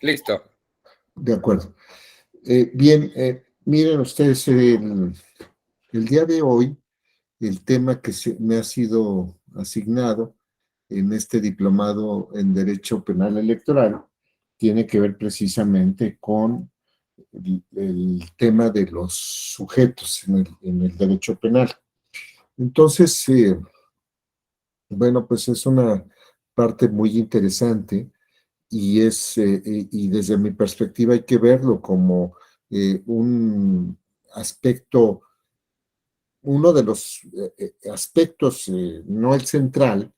Listo. De acuerdo. Bien, miren ustedes, el día de hoy, el tema que me ha sido asignado en este diplomado en Derecho Penal Electoral tiene que ver precisamente con el tema de los sujetos en el derecho penal. Entonces, bueno, pues es una parte muy interesante y desde mi perspectiva hay que verlo como un aspecto, uno de los aspectos, no el central,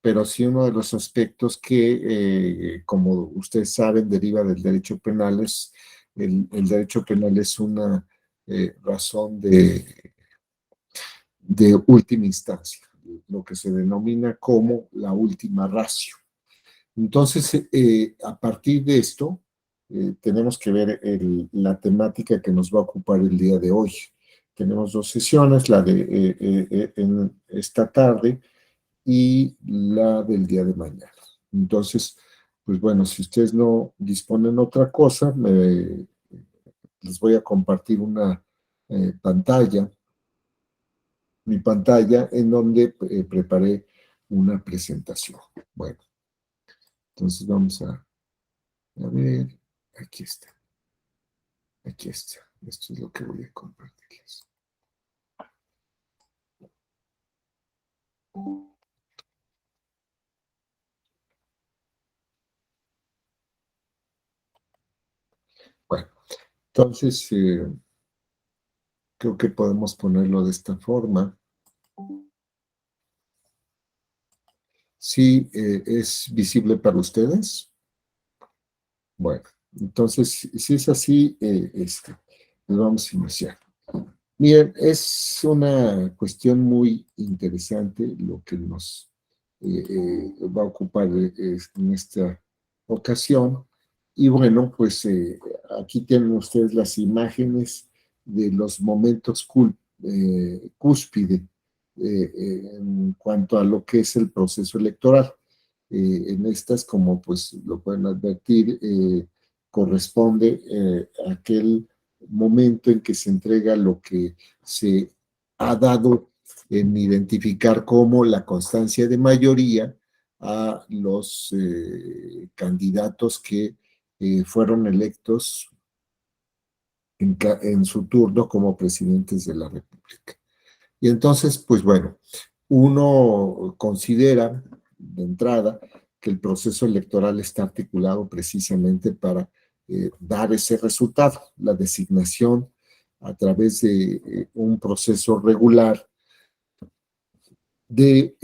pero sí uno de los aspectos que, como ustedes saben, deriva del derecho penal. El derecho penal es una razón de última instancia, lo que se denomina como la última ratio. Entonces, a partir de esto, tenemos que ver la temática que nos va a ocupar el día de hoy. Tenemos dos sesiones, la de en esta tarde y la del día de mañana. Entonces, pues bueno, si ustedes no disponen otra cosa, les voy a compartir una pantalla, mi pantalla, en donde preparé una presentación. Bueno, entonces vamos a ver, aquí está, aquí está. Esto es lo que voy a compartirles. Bueno, entonces creo que podemos ponerlo de esta forma. ¿Sí es visible para ustedes? Bueno, entonces, si es así, pues vamos a iniciar. Miren, es una cuestión muy interesante lo que nos va a ocupar en esta ocasión. Y bueno, pues aquí tienen ustedes las imágenes de los momentos cúspide en cuanto a lo que es el proceso electoral. En estas, como pues lo pueden advertir, corresponde a aquel momento en que se entrega lo que se ha dado en identificar como la constancia de mayoría a los candidatos que fueron electos en su turno como presidentes de la República. Y entonces, pues bueno, uno considera de entrada que el proceso electoral está articulado precisamente para dar ese resultado, la designación a través de un proceso regular de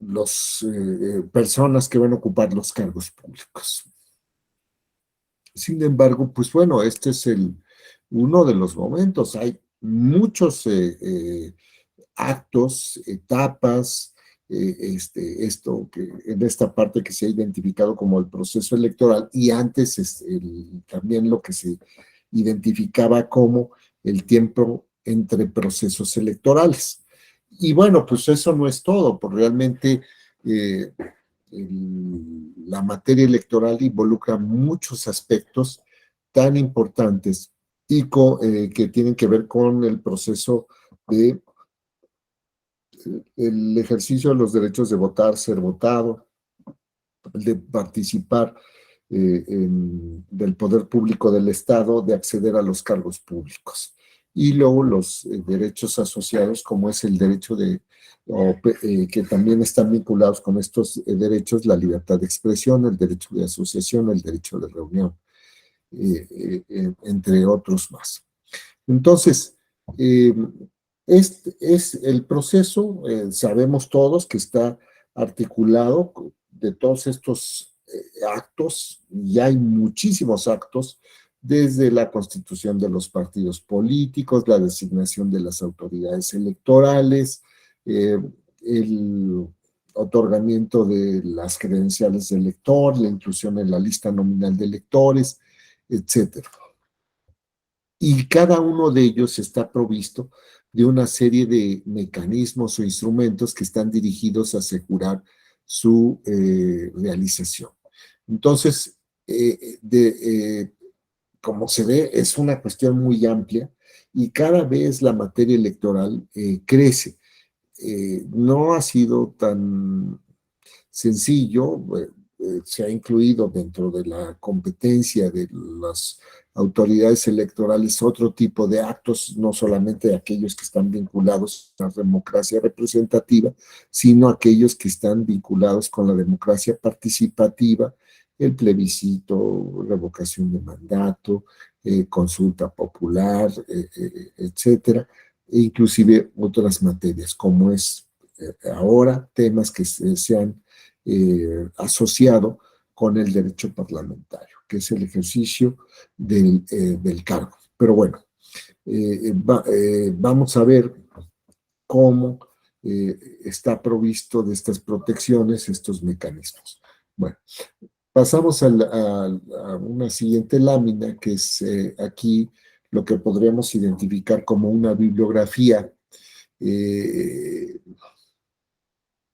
las personas que van a ocupar los cargos públicos. Sin embargo, pues bueno, este es uno de los momentos. Hay muchos actos, etapas, esto que en esta parte que se ha identificado como el proceso electoral y antes también lo que se identificaba como el tiempo entre procesos electorales. Y bueno, pues eso no es todo, pues realmente eh, la materia electoral involucra muchos aspectos tan importantes y que tienen que ver con el proceso de el ejercicio de los derechos de votar, ser votado, de participar del poder público del Estado, de acceder a los cargos públicos. Y luego los derechos asociados, como es el derecho que también están vinculados con estos derechos, la libertad de expresión, el derecho de asociación, el derecho de reunión, entre otros más. Entonces, es el proceso, sabemos todos que está articulado de todos estos actos, y hay muchísimos actos, desde la constitución de los partidos políticos, la designación de las autoridades electorales, el otorgamiento de las credenciales de elector, la inclusión en la lista nominal de electores, etcétera. Y cada uno de ellos está provisto de una serie de mecanismos o instrumentos que están dirigidos a asegurar su realización. Entonces, como se ve, es una cuestión muy amplia y cada vez la materia electoral crece. No ha sido tan sencillo, se ha incluido dentro de la competencia de las autoridades electorales otro tipo de actos, no solamente aquellos que están vinculados a la democracia representativa, sino aquellos que están vinculados con la democracia participativa, el plebiscito, revocación de mandato, consulta popular, etcétera, e inclusive otras materias, como es ahora temas que se han asociado con el derecho parlamentario, que es el ejercicio del cargo. Pero bueno, vamos a ver cómo está provisto de estas protecciones, estos mecanismos. Bueno, pasamos a una siguiente lámina, que es aquí lo que podríamos identificar como una bibliografía eh,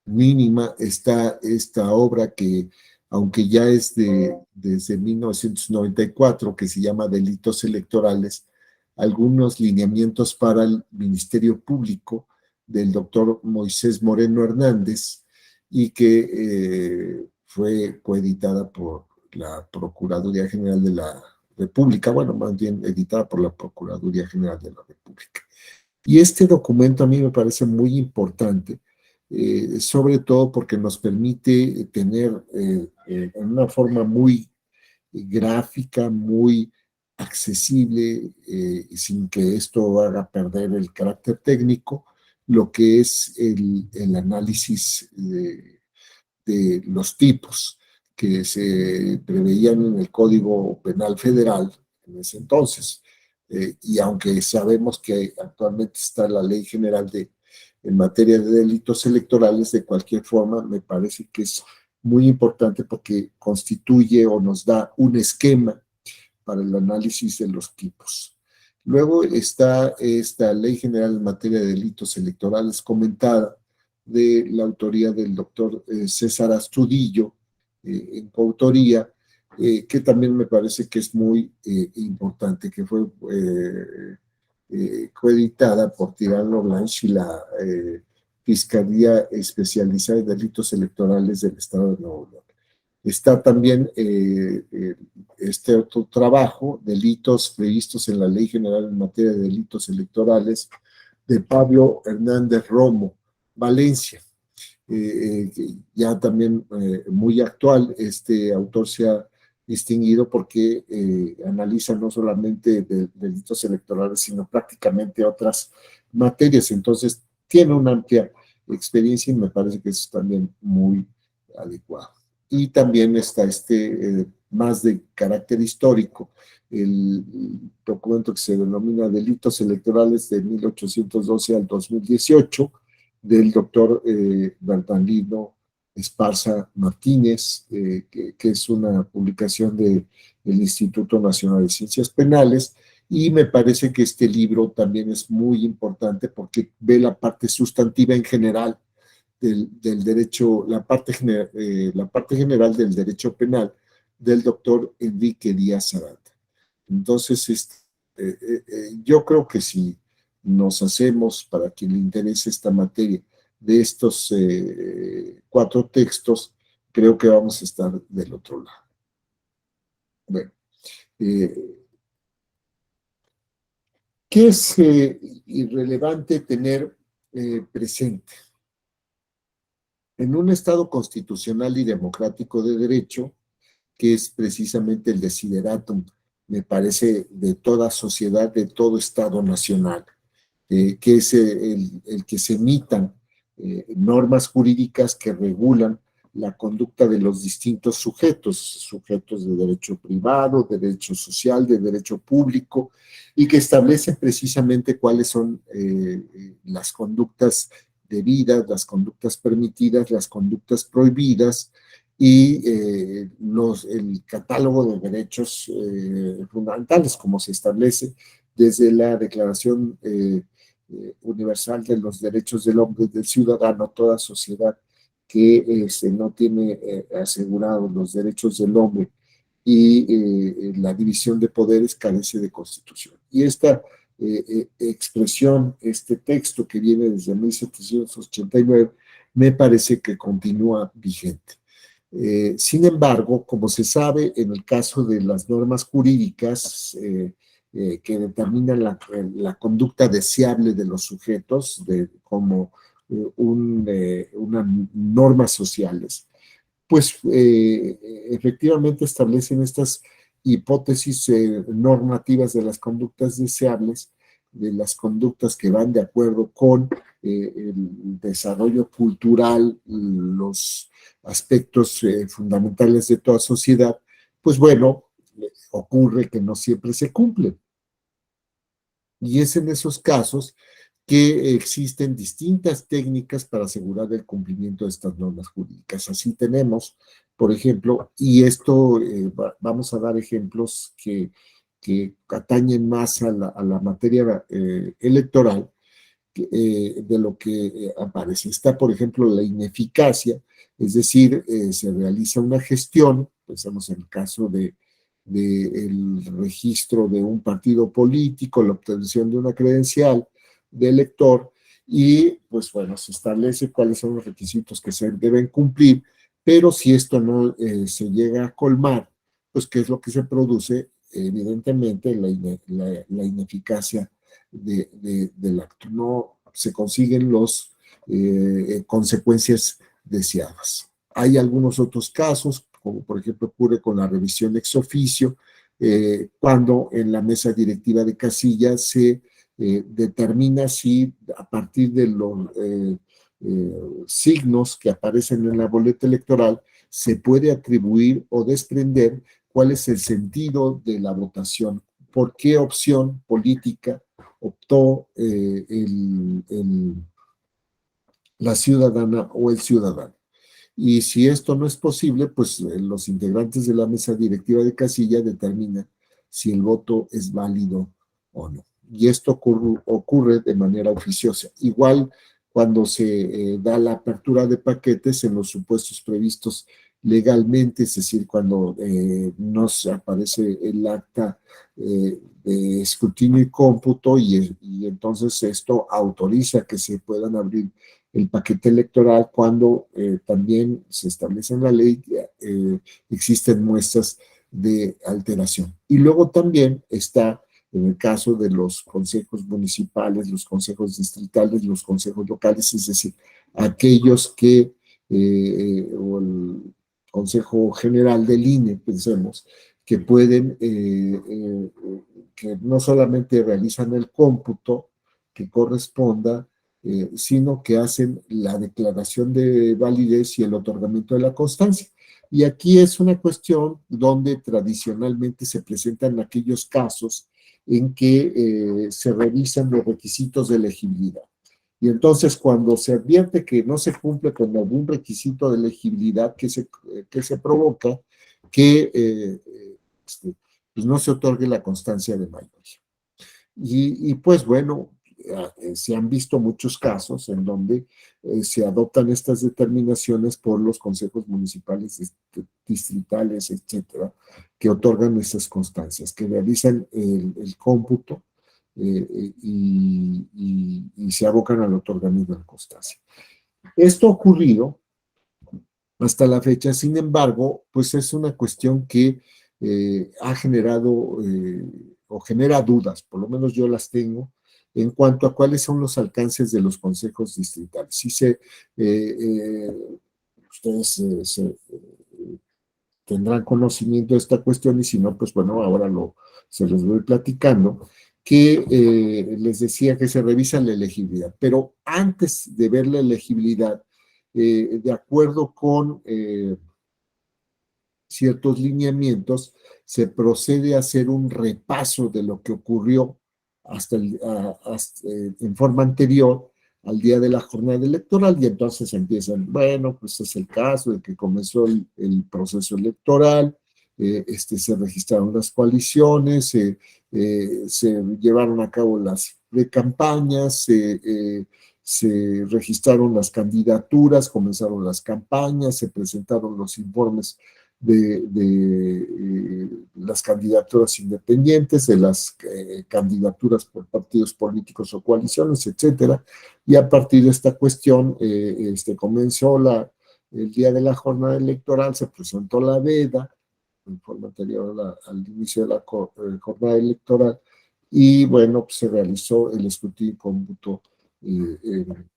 mínima. Está esta obra que, aunque ya es desde 1994, que se llama Delitos Electorales, algunos lineamientos para el Ministerio Público del doctor Moisés Moreno Hernández, y que fue coeditada por la Procuraduría General de la República, bueno, más bien editada por la Procuraduría General de la República. Y este documento a mí me parece muy importante, sobre todo porque nos permite tener en una forma muy gráfica, muy accesible, sin que esto haga perder el carácter técnico, lo que es el análisis de los tipos que se preveían en el Código Penal Federal en ese entonces. Y aunque sabemos que actualmente está la Ley General en materia de delitos electorales, de cualquier forma, me parece que es muy importante porque constituye o nos da un esquema para el análisis de los tipos. Luego está esta Ley General en materia de delitos electorales comentada, de la autoría del doctor César Astudillo, en coautoría, que también me parece que es muy importante, que fue coeditada por Tirano Blanch y la Fiscalía Especializada en Delitos Electorales del Estado de Nuevo León. Está también este otro trabajo, Delitos previstos en la Ley General en materia de delitos electorales, de Pablo Hernández Romo, Valencia. Ya también muy actual. Este autor se ha distinguido porque analiza no solamente delitos electorales, sino prácticamente otras materias. Entonces, tiene una amplia experiencia y me parece que es también muy adecuado. Y también está más de carácter histórico, el documento que se denomina Delitos Electorales de 1812 al 2018, del doctor Bernardino Esparza Martínez, que es una publicación del Instituto Nacional de Ciencias Penales, y me parece que este libro también es muy importante porque ve la parte sustantiva en general del derecho, la parte general del derecho penal del doctor Enrique Díaz Aranda. Entonces, yo creo que si nos hacemos, para quien le interese esta materia, de estos 4 textos, creo que vamos a estar del otro lado. Bueno, eh, ¿qué es irrelevante tener presente? En un Estado constitucional y democrático de derecho, que es precisamente el desideratum, me parece, de toda sociedad, de todo Estado nacional, que es el que se emitan normas jurídicas que regulan la conducta de los distintos sujetos, sujetos de derecho privado, de derecho social, de derecho público, y que establecen precisamente cuáles son las conductas debidas, las conductas permitidas, las conductas prohibidas, y el catálogo de derechos fundamentales, como se establece desde la Declaración Universal de los Derechos del Hombre y del Ciudadano. Toda sociedad que no tiene asegurados los derechos del hombre y la división de poderes carece de constitución. Y esta expresión, este texto que viene desde 1789, me parece que continúa vigente. Sin embargo, como se sabe, en el caso de las normas jurídicas que determinan la conducta deseable de los sujetos como unas normas sociales, pues efectivamente establecen estas hipótesis normativas de las conductas deseables, de las conductas que van de acuerdo con el desarrollo cultural, los aspectos fundamentales de toda sociedad, pues bueno, ocurre que no siempre se cumplen. Y es en esos casos que existen distintas técnicas para asegurar el cumplimiento de estas normas jurídicas. Así tenemos, por ejemplo, y esto vamos a dar ejemplos que atañen más a la materia electoral de lo que aparece. Está, por ejemplo, la ineficacia, es decir, se realiza una gestión, pensamos en el caso el registro de un partido político, la obtención de una credencial de elector, y pues bueno, se establece cuáles son los requisitos que se deben cumplir, pero si esto no se llega a colmar, pues qué es lo que se produce, evidentemente la ineficacia del acto. No se consiguen las consecuencias deseadas. Hay algunos otros casos, como por ejemplo ocurre con la revisión ex oficio, cuando en la mesa directiva de casilla se determina si a partir de los signos que aparecen en la boleta electoral se puede atribuir o desprender cuál es el sentido de la votación, por qué opción política optó la ciudadana o el ciudadano. Y si esto no es posible, pues los integrantes de la mesa directiva de casilla determinan si el voto es válido o no. Y esto ocurre de manera oficiosa. Igual cuando se da la apertura de paquetes en los supuestos previstos legalmente, es decir, cuando no se aparece el acta de escrutinio y cómputo y entonces esto autoriza que se puedan abrir el paquete electoral cuando también se establece en la ley existen muestras de alteración. Y luego también está en el caso de los consejos municipales, los consejos distritales, los consejos locales, es decir, aquellos o el Consejo General del INE, pensemos, que pueden, que no solamente realizan el cómputo que corresponda, sino que hacen la declaración de validez y el otorgamiento de la constancia. Y aquí es una cuestión donde tradicionalmente se presentan aquellos casos en que se revisan los requisitos de elegibilidad. Y entonces cuando se advierte que no se cumple con algún requisito de elegibilidad que se provoca, que pues no se otorgue la constancia de mayoría. Y pues bueno, se han visto muchos casos en donde se adoptan estas determinaciones por los consejos municipales, distritales, etcétera, que otorgan estas constancias, que realizan el cómputo y se abocan al otorgamiento de la constancia. Esto ha ocurrido hasta la fecha, sin embargo, pues es una cuestión que ha generado o genera dudas, por lo menos yo las tengo, en cuanto a cuáles son los alcances de los consejos distritales. Si ustedes tendrán conocimiento de esta cuestión y si no, pues bueno, ahora se los voy platicando, que les decía que se revisa la elegibilidad, pero antes de ver la elegibilidad, de acuerdo con ciertos lineamientos, se procede a hacer un repaso de lo que ocurrió en forma anterior al día de la jornada electoral y entonces empiezan, bueno, pues es el caso de que comenzó el proceso electoral, se registraron las coaliciones, se llevaron a cabo las campañas, se registraron las candidaturas, comenzaron las campañas, se presentaron los informes de las candidaturas independientes, de las candidaturas por partidos políticos o coaliciones, etcétera. Y a partir de esta cuestión comenzó el día de la jornada electoral, se presentó la veda, en forma anterior al inicio de la jornada electoral, y bueno, pues se realizó el escrutinio y cómputo en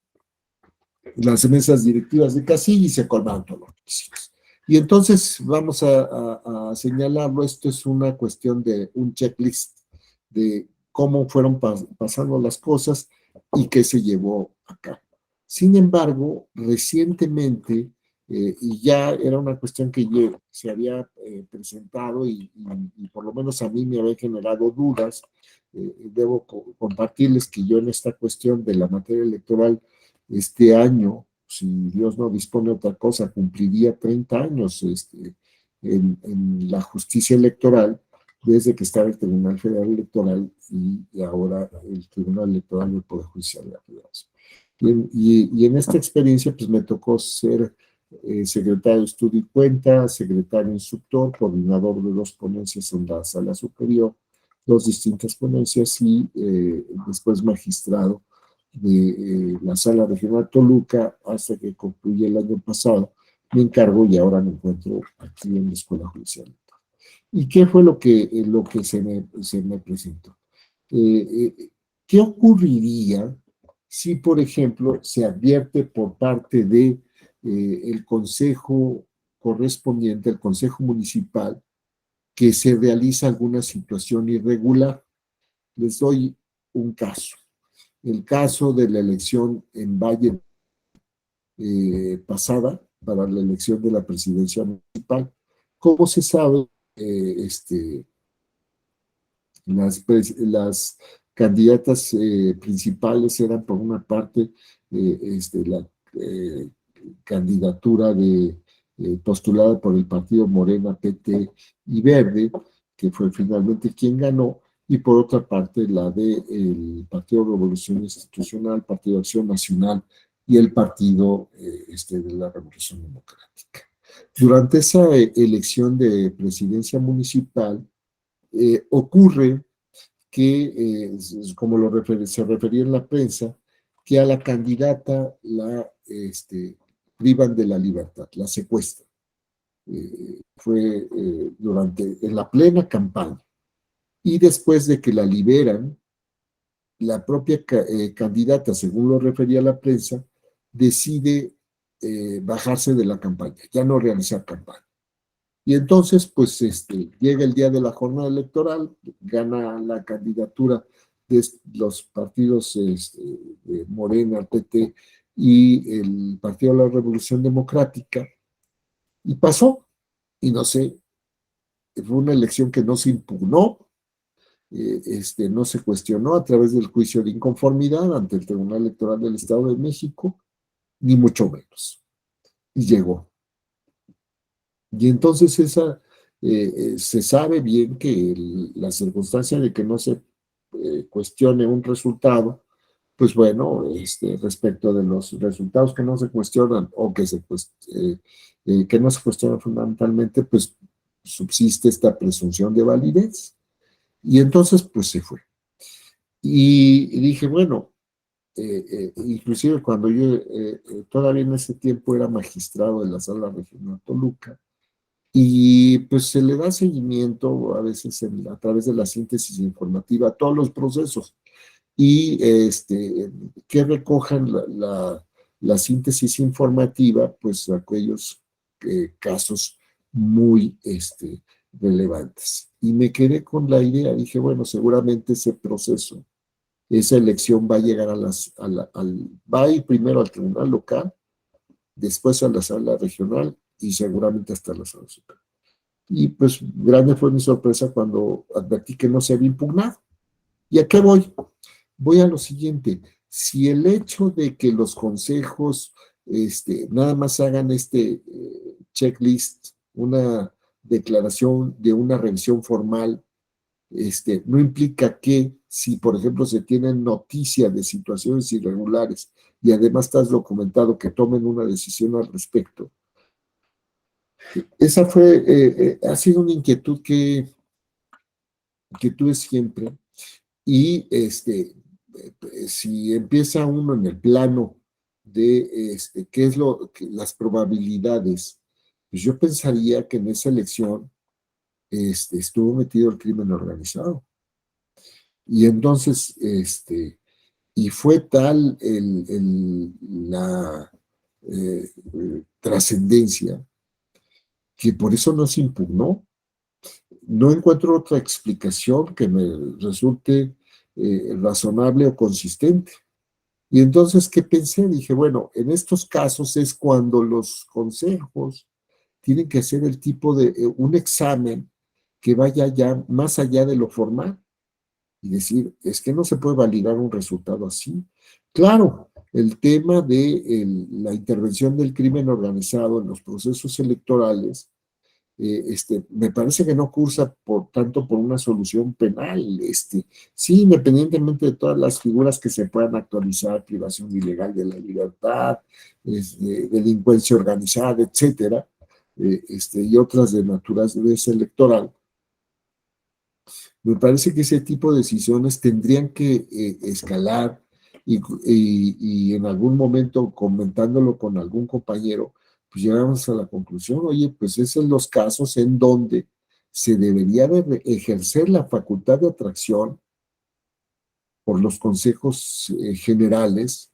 las mesas directivas de casilla y se colmaron todos los requisitos. Y entonces vamos a señalarlo, esto es una cuestión de un checklist de cómo fueron pasando las cosas y qué se llevó a cabo. Sin embargo, recientemente, y ya era una cuestión que se había presentado y por lo menos a mí me había generado dudas, debo compartirles que yo en esta cuestión de la materia electoral este año, si Dios no dispone otra cosa, cumpliría 30 años en la justicia electoral, desde que estaba el Tribunal Federal Electoral y ahora el Tribunal Electoral del Poder Judicial de la Federación. Y en esta experiencia, pues me tocó ser secretario de Estudio y Cuenta, secretario instructor, coordinador de 2 ponencias en la Sala Superior, 2 distintas ponencias y después magistrado de la Sala Regional Toluca hasta que concluye el año pasado. Me encargo y ahora me encuentro aquí en la Escuela Judicial. ¿Y qué fue lo que se me presentó? ¿Qué ocurriría si, por ejemplo, se advierte por parte de el consejo correspondiente, el consejo municipal, que se realiza alguna situación irregular? Les doy un caso. El caso de la elección en Valle pasada para la elección de la presidencia municipal. Como se sabe, las candidatas principales eran por una parte la candidatura postulada por el partido Morena, PT y Verde, que fue finalmente quien ganó, y por otra parte la del Partido Revolución Institucional, Partido de Acción Nacional y el Partido de la Revolución Democrática. Durante esa elección de presidencia municipal, ocurre que, como se refería en la prensa, que a la candidata la privan de la libertad, la secuestran. Fue en la plena campaña. Y después de que la liberan, la propia candidata, según lo refería la prensa, decide bajarse de la campaña, ya no realizar campaña. Y entonces, pues, llega el día de la jornada electoral, gana la candidatura de los partidos de Morena, PT y el Partido de la Revolución Democrática, y pasó, y no sé, fue una elección que no se impugnó, no se cuestionó a través del juicio de inconformidad ante el Tribunal Electoral del Estado de México, ni mucho menos, y llegó. Y entonces se sabe bien que la circunstancia de que no se cuestione un resultado, pues bueno, respecto de los resultados que no se cuestionan o que no se cuestionan fundamentalmente, pues subsiste esta presunción de validez. Y entonces, pues se fue. Y dije, bueno, inclusive cuando yo todavía en ese tiempo era magistrado de la Sala Regional Toluca, y pues se le da seguimiento a veces a través de la síntesis informativa a todos los procesos y que recojan la síntesis informativa, pues aquellos casos muy relevantes. Y me quedé con la idea, dije, bueno, seguramente ese proceso, esa elección va a llegar va a ir primero al tribunal local, después a la sala regional y seguramente hasta la sala superior. Y pues grande fue mi sorpresa cuando advertí que no se había impugnado. ¿Y a qué voy? Voy a lo siguiente. Si el hecho de que los consejos nada más hagan checklist, una declaración de una revisión formal, no implica que si, por ejemplo, se tienen noticias de situaciones irregulares y además estás documentado que tomen una decisión al respecto. Esa ha sido una inquietud que tuve siempre. Y si empieza uno en el plano de qué es las probabilidades, pues yo pensaría que en esa elección estuvo metido el crimen organizado. Y entonces, y fue tal la trascendencia que por eso no se impugnó. No encuentro otra explicación que me resulte razonable o consistente. Y entonces, ¿qué pensé? Dije, bueno, en estos casos es cuando los consejos tienen que hacer el tipo de un examen que vaya ya más allá de lo formal y decir, es que no se puede validar un resultado así. Claro, el tema de la intervención del crimen organizado en los procesos electorales me parece que no cursa tanto por una solución penal. Sí, independientemente de todas las figuras que se puedan actualizar, privación ilegal de la libertad, delincuencia organizada, etcétera, y otras de naturaleza electoral, me parece que ese tipo de decisiones tendrían que escalar y en algún momento comentándolo con algún compañero, pues llegamos a la conclusión, oye, pues esos son los casos en donde se debería de ejercer la facultad de atracción por los consejos generales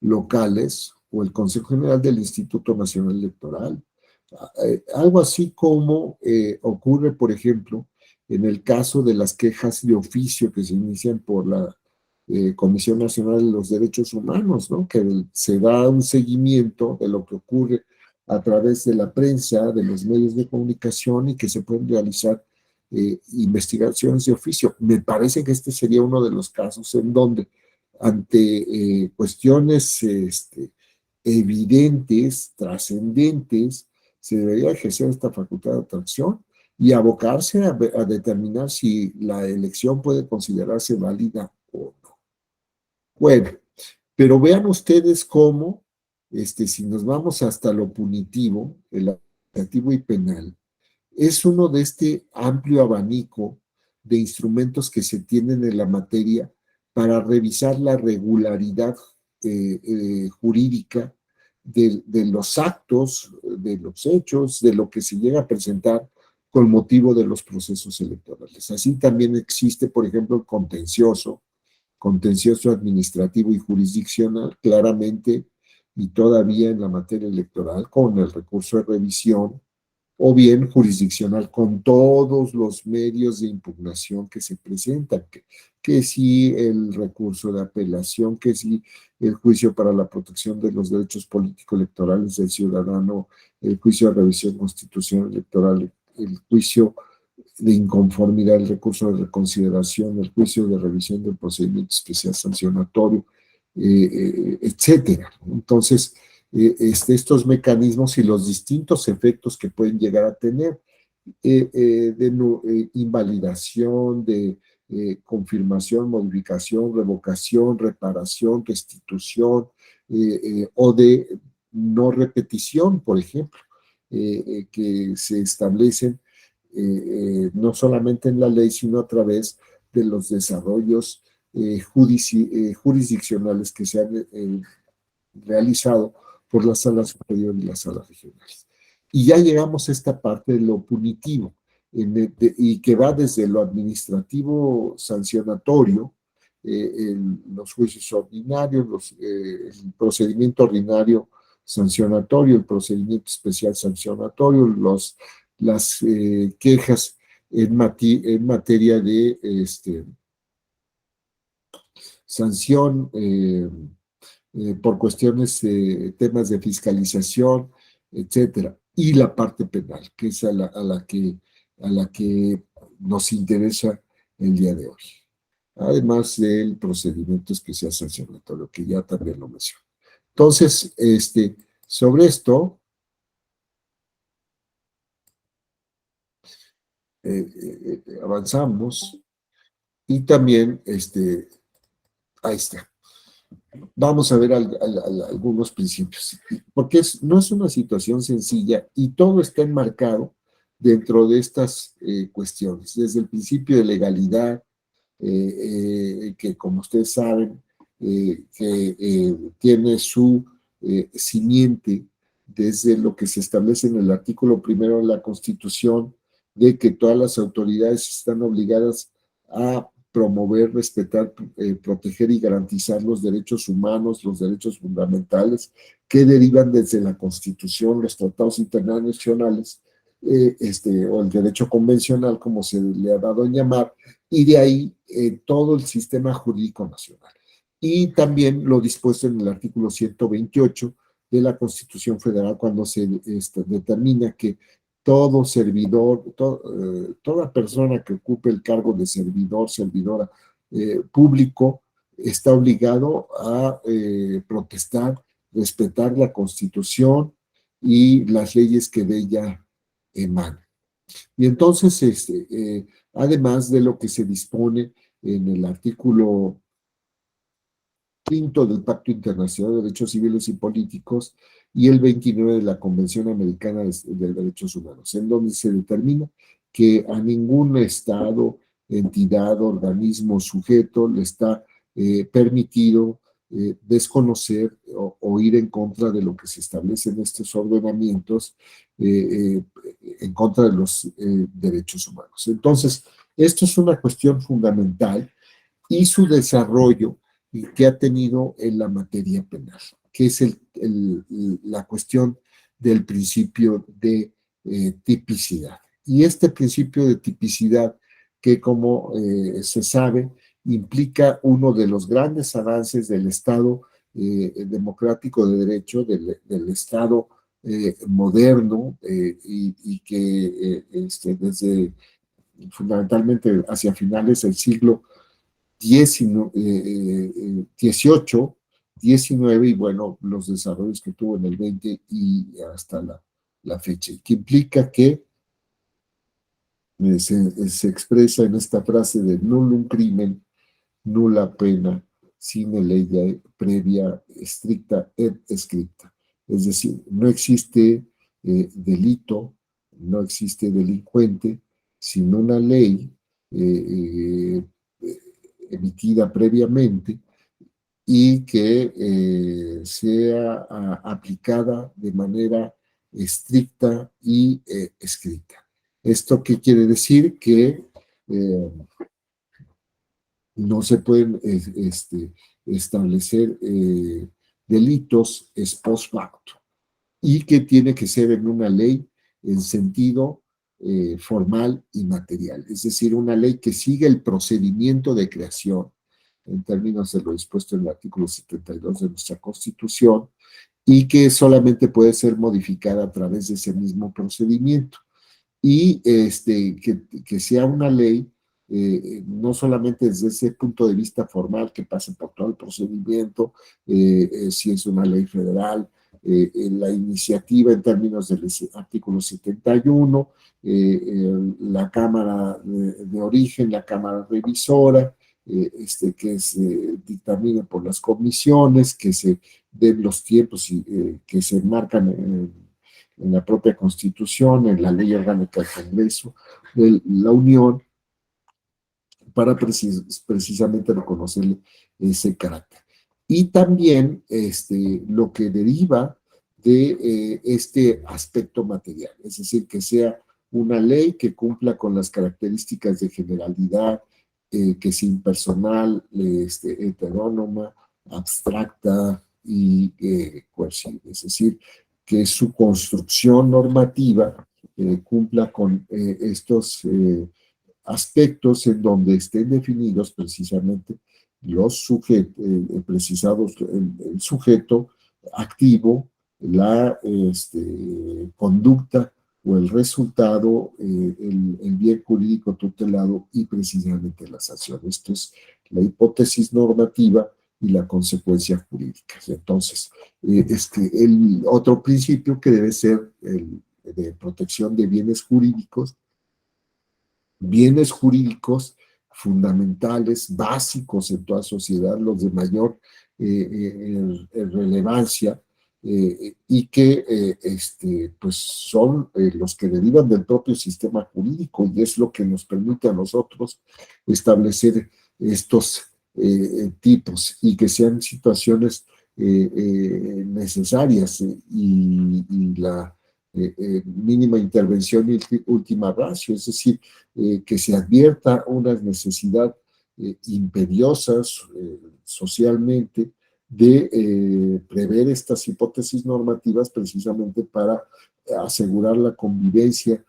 locales o el Consejo General del Instituto Nacional Electoral. Algo así como ocurre, por ejemplo, en el caso de las quejas de oficio que se inician por la Comisión Nacional de los Derechos Humanos, ¿no? Que se da un seguimiento de lo que ocurre a través de la prensa, de los medios de comunicación y que se pueden realizar investigaciones de oficio. Me parece que este sería uno de los casos en donde, ante cuestiones evidentes, trascendentes, se debería ejercer esta facultad de atracción y abocarse a determinar si la elección puede considerarse válida o no. Bueno, pero vean ustedes cómo, si nos vamos hasta lo punitivo, el administrativo y penal, es uno de este amplio abanico de instrumentos que se tienen en la materia para revisar la regularidad jurídica de los actos, de los hechos, de lo que se llega a presentar con motivo de los procesos electorales. Así también existe, por ejemplo, el contencioso administrativo y jurisdiccional, claramente y todavía en la materia electoral, con el recurso de revisión, o bien jurisdiccional con todos los medios de impugnación que se presentan, que si el recurso de apelación, que si el juicio para la protección de los derechos político-electorales del ciudadano, el juicio de revisión constitucional electoral, el juicio de inconformidad, el recurso de reconsideración, el juicio de revisión del procedimiento especial sancionatorio, etcétera. Entonces, estos mecanismos y los distintos efectos que pueden llegar a tener de invalidación, de confirmación, modificación, revocación, reparación, restitución o de no repetición, por ejemplo, que se establecen no solamente en la ley, sino a través de los desarrollos jurisdiccionales que se han realizado por la sala superior y las salas regionales. Y ya llegamos a esta parte de lo punitivo, y que va desde lo administrativo sancionatorio, los juicios ordinarios, el procedimiento ordinario sancionatorio, el procedimiento especial sancionatorio, las quejas en materia de sanción por cuestiones, temas de fiscalización, etcétera, y la parte penal, que es a la que nos interesa el día de hoy. Además del procedimiento especial sancionatorio, que ya también lo mencioné. Entonces, sobre esto, avanzamos y también, ahí está. Vamos a ver algunos principios, porque no es una situación sencilla y todo está enmarcado dentro de estas cuestiones, desde el principio de legalidad, que como ustedes saben, tiene su simiente desde lo que se establece en el artículo primero de la Constitución, de que todas las autoridades están obligadas a promover, respetar, proteger y garantizar los derechos humanos, los derechos fundamentales que derivan desde la Constitución, los tratados internacionales, o el derecho convencional, como se le ha dado en llamar, y de ahí todo el sistema jurídico nacional. Y también lo dispuesto en el artículo 128 de la Constitución Federal, cuando se determina que todo servidor, toda persona que ocupe el cargo de servidor, servidora público, está obligado a protestar, respetar la Constitución y las leyes que de ella emanan. Y entonces, además de lo que se dispone en el artículo quinto del Pacto Internacional de Derechos Civiles y Políticos y el 29 de la Convención Americana de Derechos Humanos, en donde se determina que a ningún Estado, entidad, organismo, sujeto le está permitido desconocer o ir en contra de lo que se establece en estos ordenamientos, en contra de los derechos humanos. Entonces, esto es una cuestión fundamental y su desarrollo que ha tenido en la materia penal, que es la cuestión del principio de tipicidad. Y este principio de tipicidad, que como se sabe, implica uno de los grandes avances del Estado democrático de derecho, del Estado moderno, y que desde fundamentalmente hacia finales del siglo 18, 19 y bueno, los desarrollos que tuvo en el 20 y hasta la fecha, que implica que se expresa en esta frase de nullum crimen, nulla pena, sine ley previa, estricta et scripta. Es decir, no existe delito, no existe delincuente sin una ley emitida previamente y que sea aplicada de manera estricta y escrita. ¿Esto qué quiere decir? Que no se pueden establecer delitos post facto y que tiene que ser en una ley en sentido formal y material, es decir, una ley que siga el procedimiento de creación en términos de lo dispuesto en el artículo 72 de nuestra Constitución y que solamente puede ser modificada a través de ese mismo procedimiento y que sea una ley no solamente desde ese punto de vista formal que pase por todo el procedimiento, si es una ley federal, la iniciativa en términos del artículo 71, la Cámara de Origen, la Cámara Revisora, que se dictamine por las comisiones, que se den los tiempos que se marcan en la propia Constitución, en la Ley Orgánica del Congreso de la Unión, para precisamente reconocerle ese carácter. Y también lo que deriva de este aspecto material, es decir, que sea una ley que cumpla con las características de generalidad, que sea impersonal, heterónoma, abstracta y coerciva, es decir, que su construcción normativa cumpla con estos aspectos en donde estén definidos precisamente los sujetos, precisados el sujeto activo, la conducta o el resultado, el bien jurídico tutelado y precisamente la sanción. Esto es la hipótesis normativa y la consecuencia jurídica. Entonces, el otro principio que debe ser el de protección de bienes jurídicos fundamentales, básicos en toda sociedad, los de mayor relevancia, y que pues son los que derivan del propio sistema jurídico, y es lo que nos permite a nosotros establecer estos tipos, y que sean situaciones necesarias, y la mínima intervención y última ratio, es decir, que se advierta una necesidad imperiosa socialmente de prever estas hipótesis normativas, precisamente para asegurar la convivencia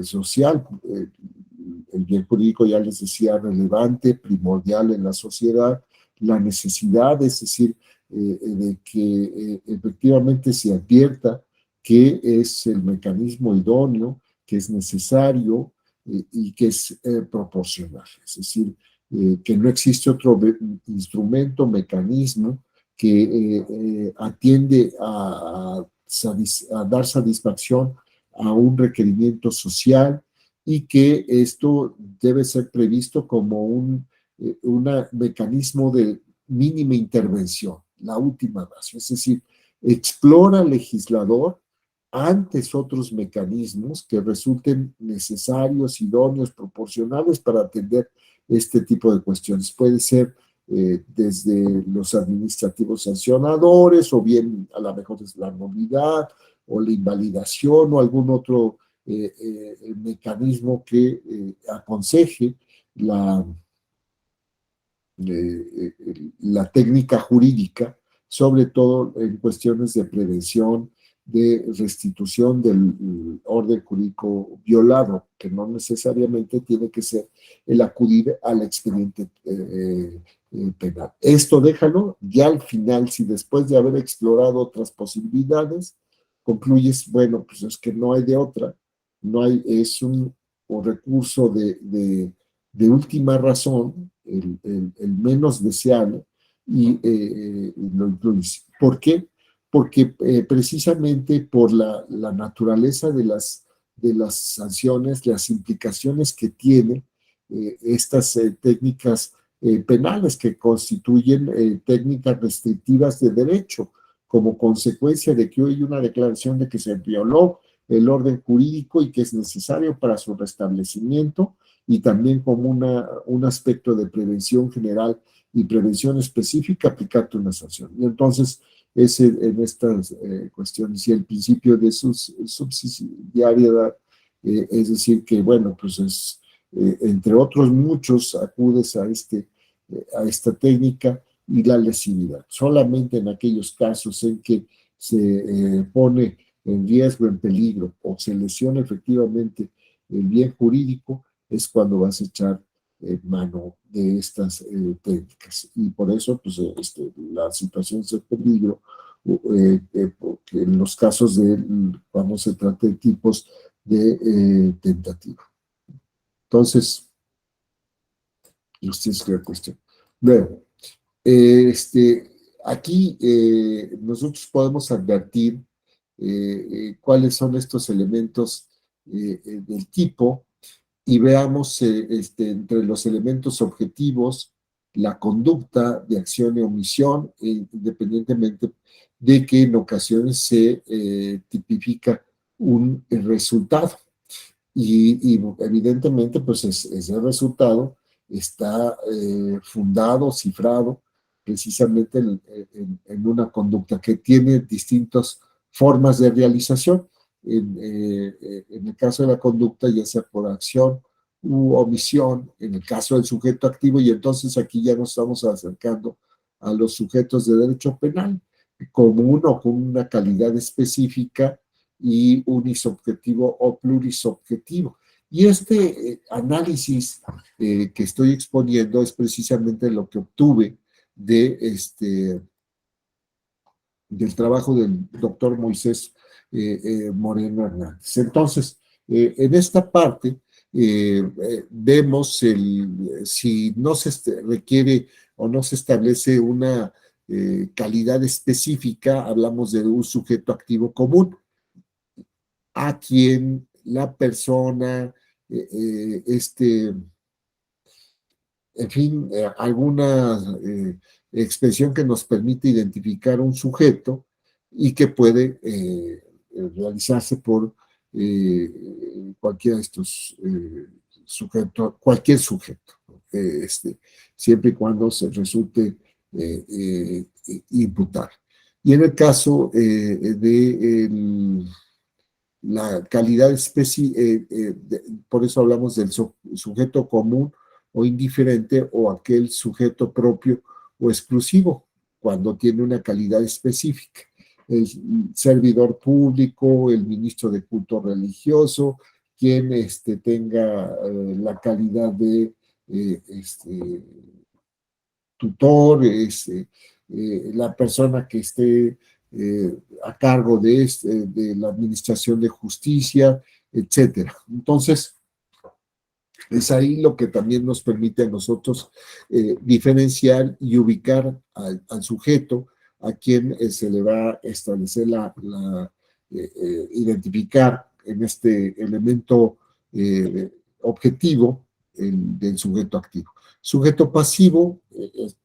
social. El bien jurídico, ya les decía, relevante, primordial en la sociedad, la necesidad, es decir, de que efectivamente se advierta que es el mecanismo idóneo, que es necesario, y que es proporcional. Es decir, que no existe otro instrumento, mecanismo que atiende a dar satisfacción a un requerimiento social, y que esto debe ser previsto como un mecanismo de mínima intervención, la última ratio. Es decir, explora al legislador antes otros mecanismos que resulten necesarios, idóneos, proporcionales para atender este tipo de cuestiones. Puede ser desde los administrativos sancionadores, o bien a lo mejor es la nulidad o la invalidación, o algún otro mecanismo que aconseje la, la técnica jurídica, sobre todo en cuestiones de prevención, de restitución del orden jurídico violado, que no necesariamente tiene que ser el acudir al expediente penal. Esto déjalo, ya al final, si después de haber explorado otras posibilidades, concluyes, bueno, pues es que no hay de otra, no hay, es un recurso de última razón, el menos deseable, y lo incluyes. ¿Por qué? Porque precisamente por la naturaleza de las sanciones, las implicaciones que tienen estas técnicas penales, que constituyen técnicas restrictivas de derecho, como consecuencia de que hoy hay una declaración de que se violó el orden jurídico y que es necesario para su restablecimiento, y también como un aspecto de prevención general y prevención específica, aplicarte una sanción. Y entonces, en estas cuestiones, y el principio de subsidiariedad, es decir, que, bueno, pues es, entre otros muchos, acudes a esta técnica, y la lesividad. Solamente en aquellos casos en que se pone en riesgo, en peligro, o se lesiona efectivamente el bien jurídico, es cuando vas a echar mano de estas técnicas. Y por eso, pues, la situación de peligro, porque en los casos cuando se trata de tipos de tentativa. Entonces, esta es la cuestión. Luego, aquí nosotros podemos advertir cuáles son estos elementos del tipo, y veamos entre los elementos objetivos la conducta de acción y omisión, independientemente de que en ocasiones se tipifica un resultado. Y evidentemente, pues ese resultado está fundado, cifrado, precisamente en una conducta que tiene distintas formas de realización. En el caso de la conducta, ya sea por acción u omisión, en el caso del sujeto activo, y entonces aquí ya nos estamos acercando a los sujetos de derecho penal, como uno con una calidad específica y unisubjetivo o plurisubjetivo. Y este análisis que estoy exponiendo es precisamente lo que obtuve del trabajo del doctor Moisés Moreno Hernández. Entonces, en esta parte vemos si no se requiere o no se establece una calidad específica, hablamos de un sujeto activo común, a quien la persona, en fin, alguna expresión que nos permite identificar un sujeto y que puede realizarse por cualquiera de estos sujetos, cualquier sujeto, siempre y cuando se resulte imputar. Y en el caso de la calidad por eso hablamos del sujeto común o indiferente o aquel sujeto propio o exclusivo, cuando tiene una calidad específica. El servidor público, el ministro de culto religioso, quien tenga la calidad de tutor, la persona que esté a cargo de la administración de justicia, etcétera. Entonces, es ahí lo que también nos permite a nosotros diferenciar y ubicar al sujeto a quien se le va a establecer identificar en este elemento objetivo del sujeto activo. Sujeto pasivo,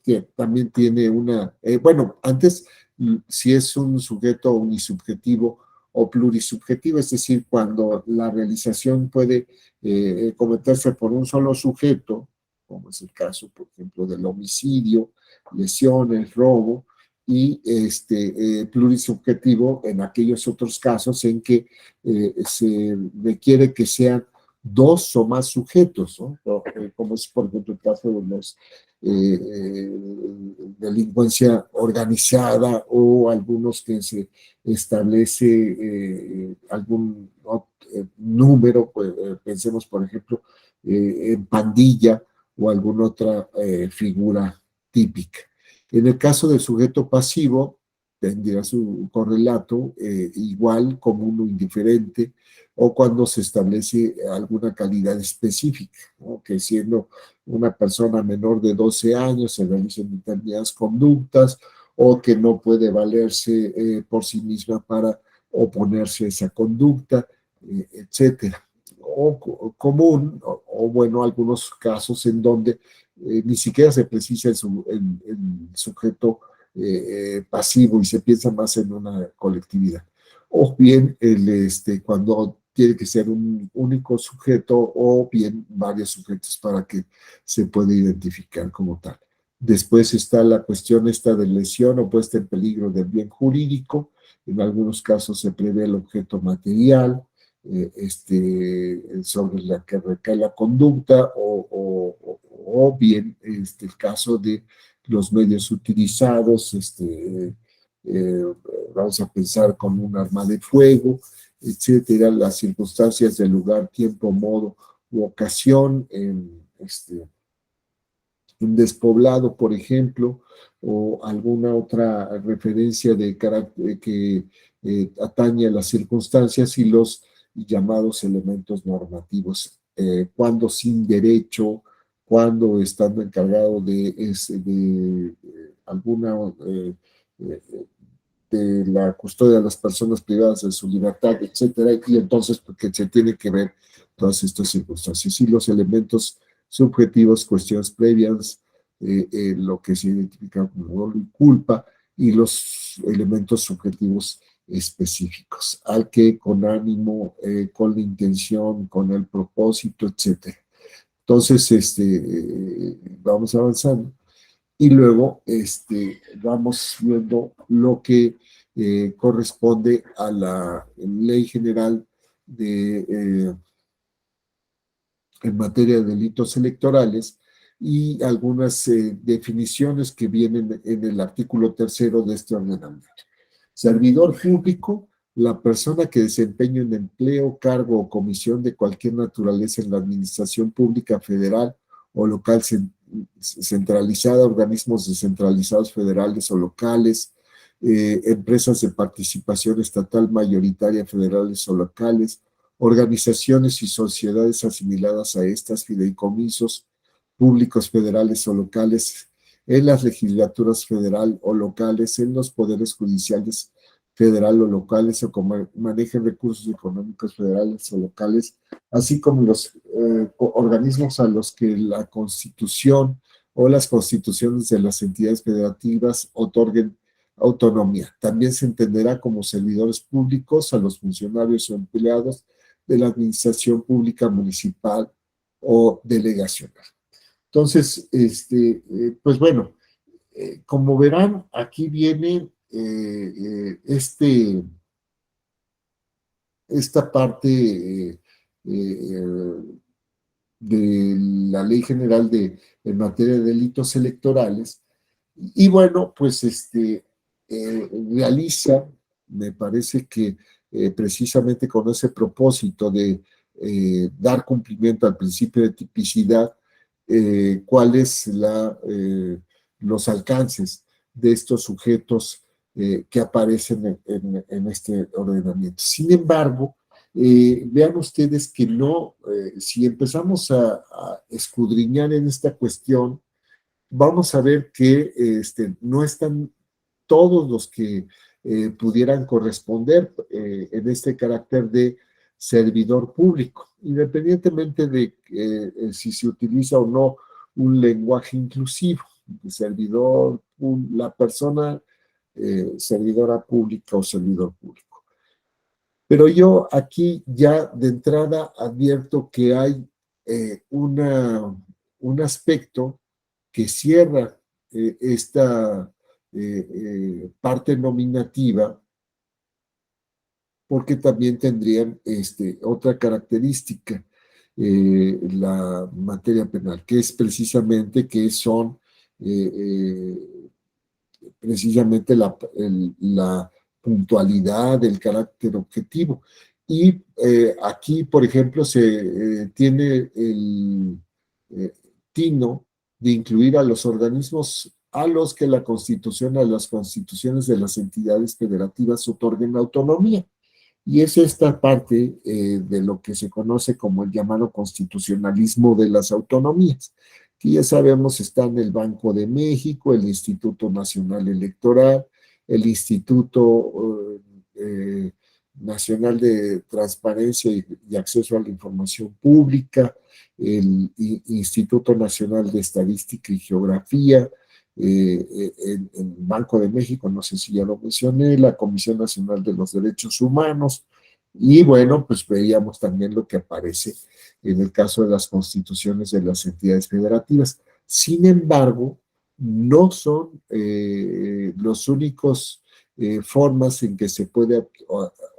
que también tiene bueno, antes, si es un sujeto unisubjetivo o plurisubjetivo, es decir, cuando la realización puede cometerse por un solo sujeto, como es el caso, por ejemplo, del homicidio, lesiones, robo, y plurisubjetivo en aquellos otros casos en que se requiere que sean dos o más sujetos, ¿no? Como es, por ejemplo, el caso de los delincuencia organizada o algunos que se establece algún número, pues, pensemos, por ejemplo, en pandilla o alguna otra figura típica. En el caso del sujeto pasivo, tendría su correlato igual, común o indiferente, o cuando se establece alguna calidad específica, ¿no? Que siendo una persona menor de 12 años se realicen determinadas conductas o que no puede valerse por sí misma para oponerse a esa conducta, etcétera. O común, bueno, algunos casos en donde ni siquiera se precisa el sujeto pasivo y se piensa más en una colectividad. O bien cuando tiene que ser un único sujeto o bien varios sujetos para que se pueda identificar como tal. Después está la cuestión esta de lesión o puesta en peligro del bien jurídico. En algunos casos se prevé el objeto material, sobre la que recae la conducta o bien el caso de los medios utilizados, eh, vamos a pensar con un arma de fuego, etcétera, las circunstancias del lugar, tiempo, modo u ocasión en despoblado, por ejemplo, o alguna otra referencia de carácter que atañe a las circunstancias y los llamados elementos normativos, cuando sin derecho, cuando estando encargado de alguna eh, de la custodia de las personas privadas de su libertad, etcétera, y entonces porque se tiene que ver todas estas circunstancias y los elementos subjetivos, cuestiones previas, lo que se identifica como dolo y culpa, y los elementos subjetivos específicos, al que con ánimo, con la intención, con el propósito, etcétera. Entonces, vamos avanzando y luego vamos viendo lo que corresponde a la ley general en materia de delitos electorales y algunas definiciones que vienen en el artículo 3 de este ordenamiento. Servidor público, la persona que desempeña un empleo, cargo o comisión de cualquier naturaleza en la administración pública federal o local centralizada, organismos descentralizados federales o locales, empresas de participación estatal mayoritaria federales o locales, organizaciones y sociedades asimiladas a estas, fideicomisos públicos federales o locales, en las legislaturas federal o locales, en los poderes judiciales federal o locales o como manejen recursos económicos federales o locales, así como los organismos a los que la Constitución o las constituciones de las entidades federativas otorguen autonomía. También se entenderá como servidores públicos a los funcionarios o empleados de la administración pública municipal o delegacional. Entonces, pues bueno, como verán, aquí viene esta parte de la Ley General en materia de delitos electorales. Y bueno, pues realiza, me parece que precisamente con ese propósito de dar cumplimiento al principio de tipicidad, cuáles los alcances de estos sujetos que aparecen en este ordenamiento. Sin embargo, vean ustedes que no, si empezamos a escudriñar en esta cuestión, vamos a ver que no están todos los que pudieran corresponder en este carácter de servidor público, independientemente de si se utiliza o no un lenguaje inclusivo, servidor, la persona servidora pública o servidor público. Pero yo aquí ya de entrada advierto que hay un aspecto que cierra esta parte nominativa, porque también tendrían otra característica, la materia penal, que es precisamente que son precisamente la puntualidad, el carácter objetivo. Y aquí, por ejemplo, se tiene el tino de incluir a los organismos a los que la Constitución, a las constituciones de las entidades federativas otorguen autonomía. Y es esta parte de lo que se conoce como el llamado constitucionalismo de las autonomías, que ya sabemos están el Banco de México, el Instituto Nacional Electoral, el Instituto Nacional de Transparencia y Acceso a la Información Pública, el Instituto Nacional de Estadística y Geografía, en Banco de México, no sé si ya lo mencioné, la Comisión Nacional de los Derechos Humanos, y bueno, pues veíamos también lo que aparece en el caso de las constituciones de las entidades federativas. Sin embargo, no son los únicos formas en que se puede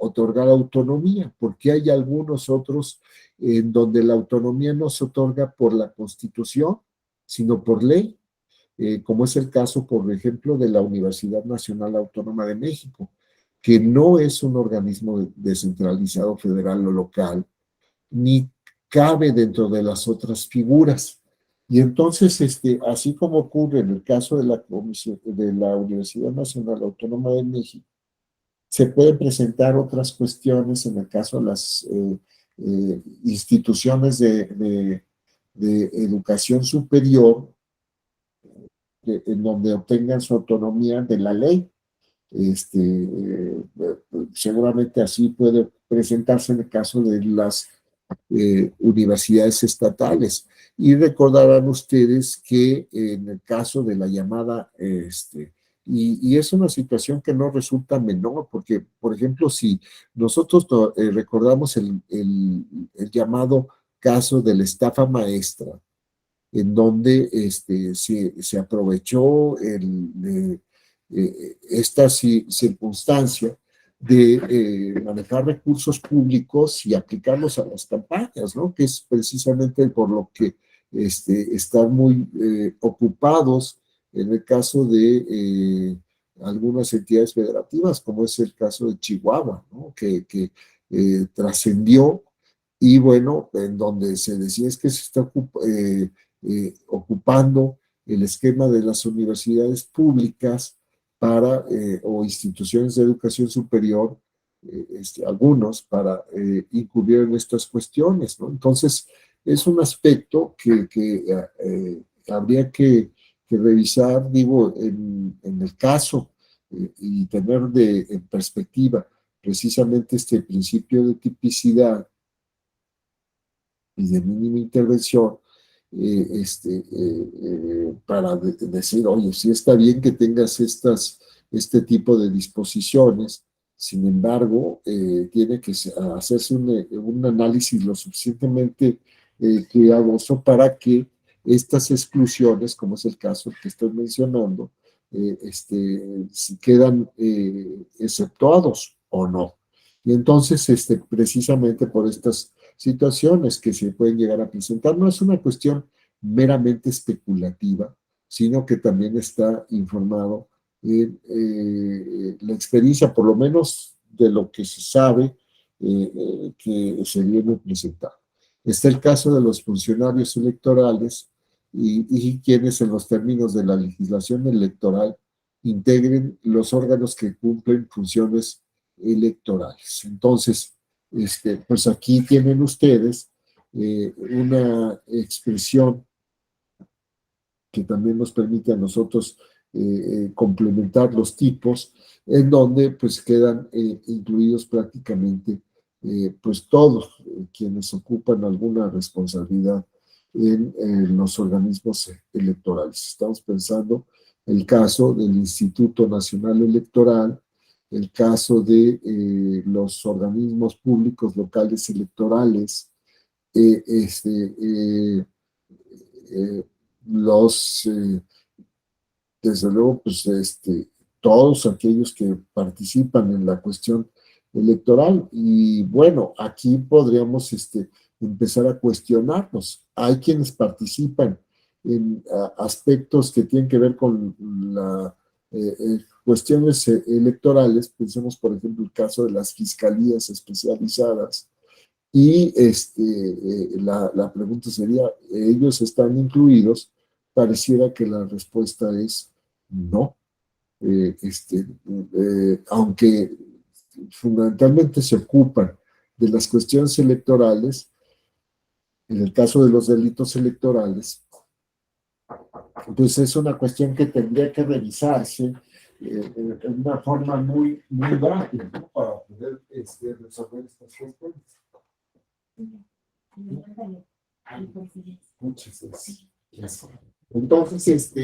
otorgar autonomía, porque hay algunos otros en donde la autonomía no se otorga por la Constitución, sino por ley, como es el caso, por ejemplo, de la Universidad Nacional Autónoma de México, que no es un organismo descentralizado federal o local, ni cabe dentro de las otras figuras. Y entonces, así como ocurre en el caso de de la Universidad Nacional Autónoma de México, se pueden presentar otras cuestiones en el caso de las instituciones de educación superior, en donde obtengan su autonomía de la ley. Seguramente así puede presentarse en el caso de las universidades estatales. Y recordarán ustedes que en el caso de la llamada, y es una situación que no resulta menor, porque, por ejemplo, si nosotros recordamos el llamado caso de la estafa maestra, en donde se aprovechó esta circunstancia de manejar recursos públicos y aplicarlos a las campañas, ¿no? Que es precisamente por lo que están muy ocupados en el caso de algunas entidades federativas, como es el caso de Chihuahua, ¿no? Que trascendió y bueno, en donde se decía es que se está ocupando el esquema de las universidades públicas para, o instituciones de educación superior, algunos, para incurrir en estas cuestiones, ¿no? Entonces, es un aspecto que habría que revisar, digo, en el caso y tener en perspectiva precisamente este principio de tipicidad y de mínima intervención, para decir, oye, sí está bien que tengas este tipo de disposiciones, sin embargo, tiene que hacerse un análisis lo suficientemente cuidadoso para que estas exclusiones, como es el caso que estoy mencionando, si quedan exceptuados o no. Y entonces, precisamente por estas situaciones que se pueden llegar a presentar. No es una cuestión meramente especulativa, sino que también está informado en la experiencia, por lo menos de lo que se sabe que se viene presentando. Está el caso de los funcionarios electorales y quienes en los términos de la legislación electoral integren los órganos que cumplen funciones electorales. Entonces, pues aquí tienen ustedes una expresión que también nos permite a nosotros complementar los tipos, en donde pues quedan incluidos prácticamente pues todos quienes ocupan alguna responsabilidad en los organismos electorales. Estamos pensando el caso del Instituto Nacional Electoral, el caso de los organismos públicos locales electorales, eh, este, eh, eh, los, desde luego, pues todos aquellos que participan en la cuestión electoral. Y bueno, aquí podríamos empezar a cuestionarnos. Hay quienes participan en aspectos que tienen que ver con la cuestiones electorales. Pensemos, por ejemplo, el caso de las fiscalías especializadas. Y la pregunta sería, ¿ellos están incluidos? Pareciera que la respuesta es no. Aunque fundamentalmente se ocupan de las cuestiones electorales, en el caso de los delitos electorales, pues es una cuestión que tendría que revisarse en una forma muy, muy rápida, ¿no? Para poder resolver estas cuestiones. Muchas gracias. Entonces,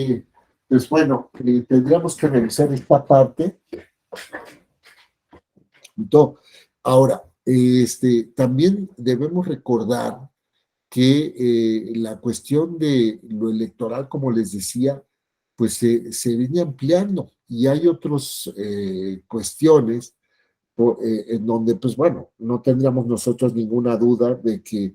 pues bueno, tendríamos que revisar esta parte. Entonces, ahora, también debemos recordar que la cuestión de lo electoral, como les decía, pues se viene ampliando y hay otras cuestiones en donde, pues bueno, no tendríamos nosotros ninguna duda de que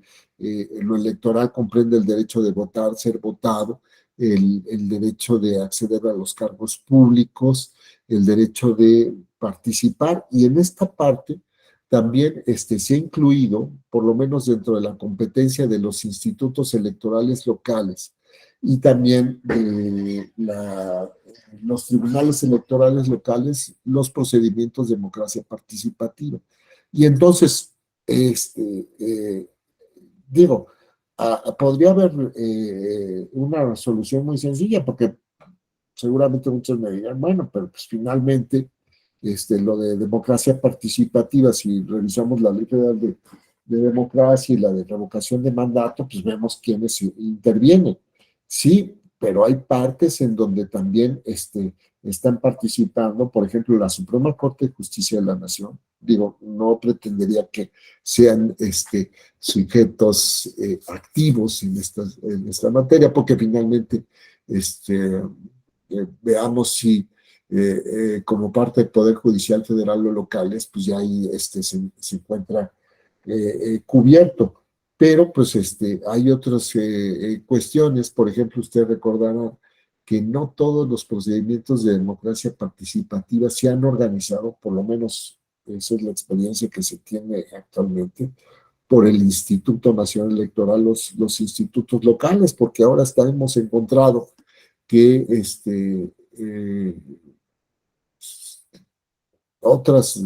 lo electoral comprende el derecho de votar, ser votado, el derecho de acceder a los cargos públicos, el derecho de participar, y en esta parte también se ha incluido, por lo menos dentro de la competencia de los institutos electorales locales y también los tribunales electorales locales, los procedimientos de democracia participativa. Y entonces, digo, podría haber una solución muy sencilla, porque seguramente muchos me dirán, bueno, pero pues finalmente lo de democracia participativa, si revisamos la ley federal de democracia y la de revocación de mandato, pues vemos quiénes intervienen. Sí, pero hay partes en donde también están participando, por ejemplo, la Suprema Corte de Justicia de la Nación. Digo, no pretendería que sean sujetos activos en esta materia, porque finalmente veamos si como parte del Poder Judicial Federal o locales, pues ya ahí se encuentra cubierto. Pero pues hay otras cuestiones, por ejemplo, usted recordará que no todos los procedimientos de democracia participativa se han organizado, por lo menos esa es la experiencia que se tiene actualmente, por el Instituto Nacional Electoral, los institutos locales, porque ahora hemos encontrado que otras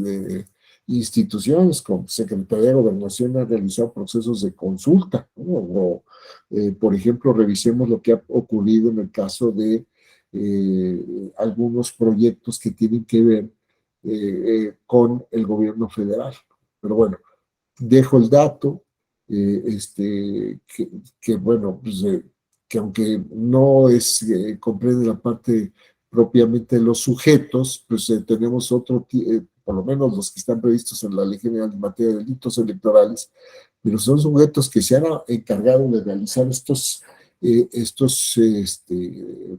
instituciones como Secretaría de Gobernación han realizado procesos de consulta, ¿no? O, por ejemplo, revisemos lo que ha ocurrido en el caso de algunos proyectos que tienen que ver con el gobierno federal. Pero bueno, dejo el dato, que bueno, pues, que aunque no comprende la parte propiamente de los sujetos, pues tenemos por lo menos los que están previstos en la Ley General de Materia de Delitos Electorales, pero son sujetos que se han encargado de realizar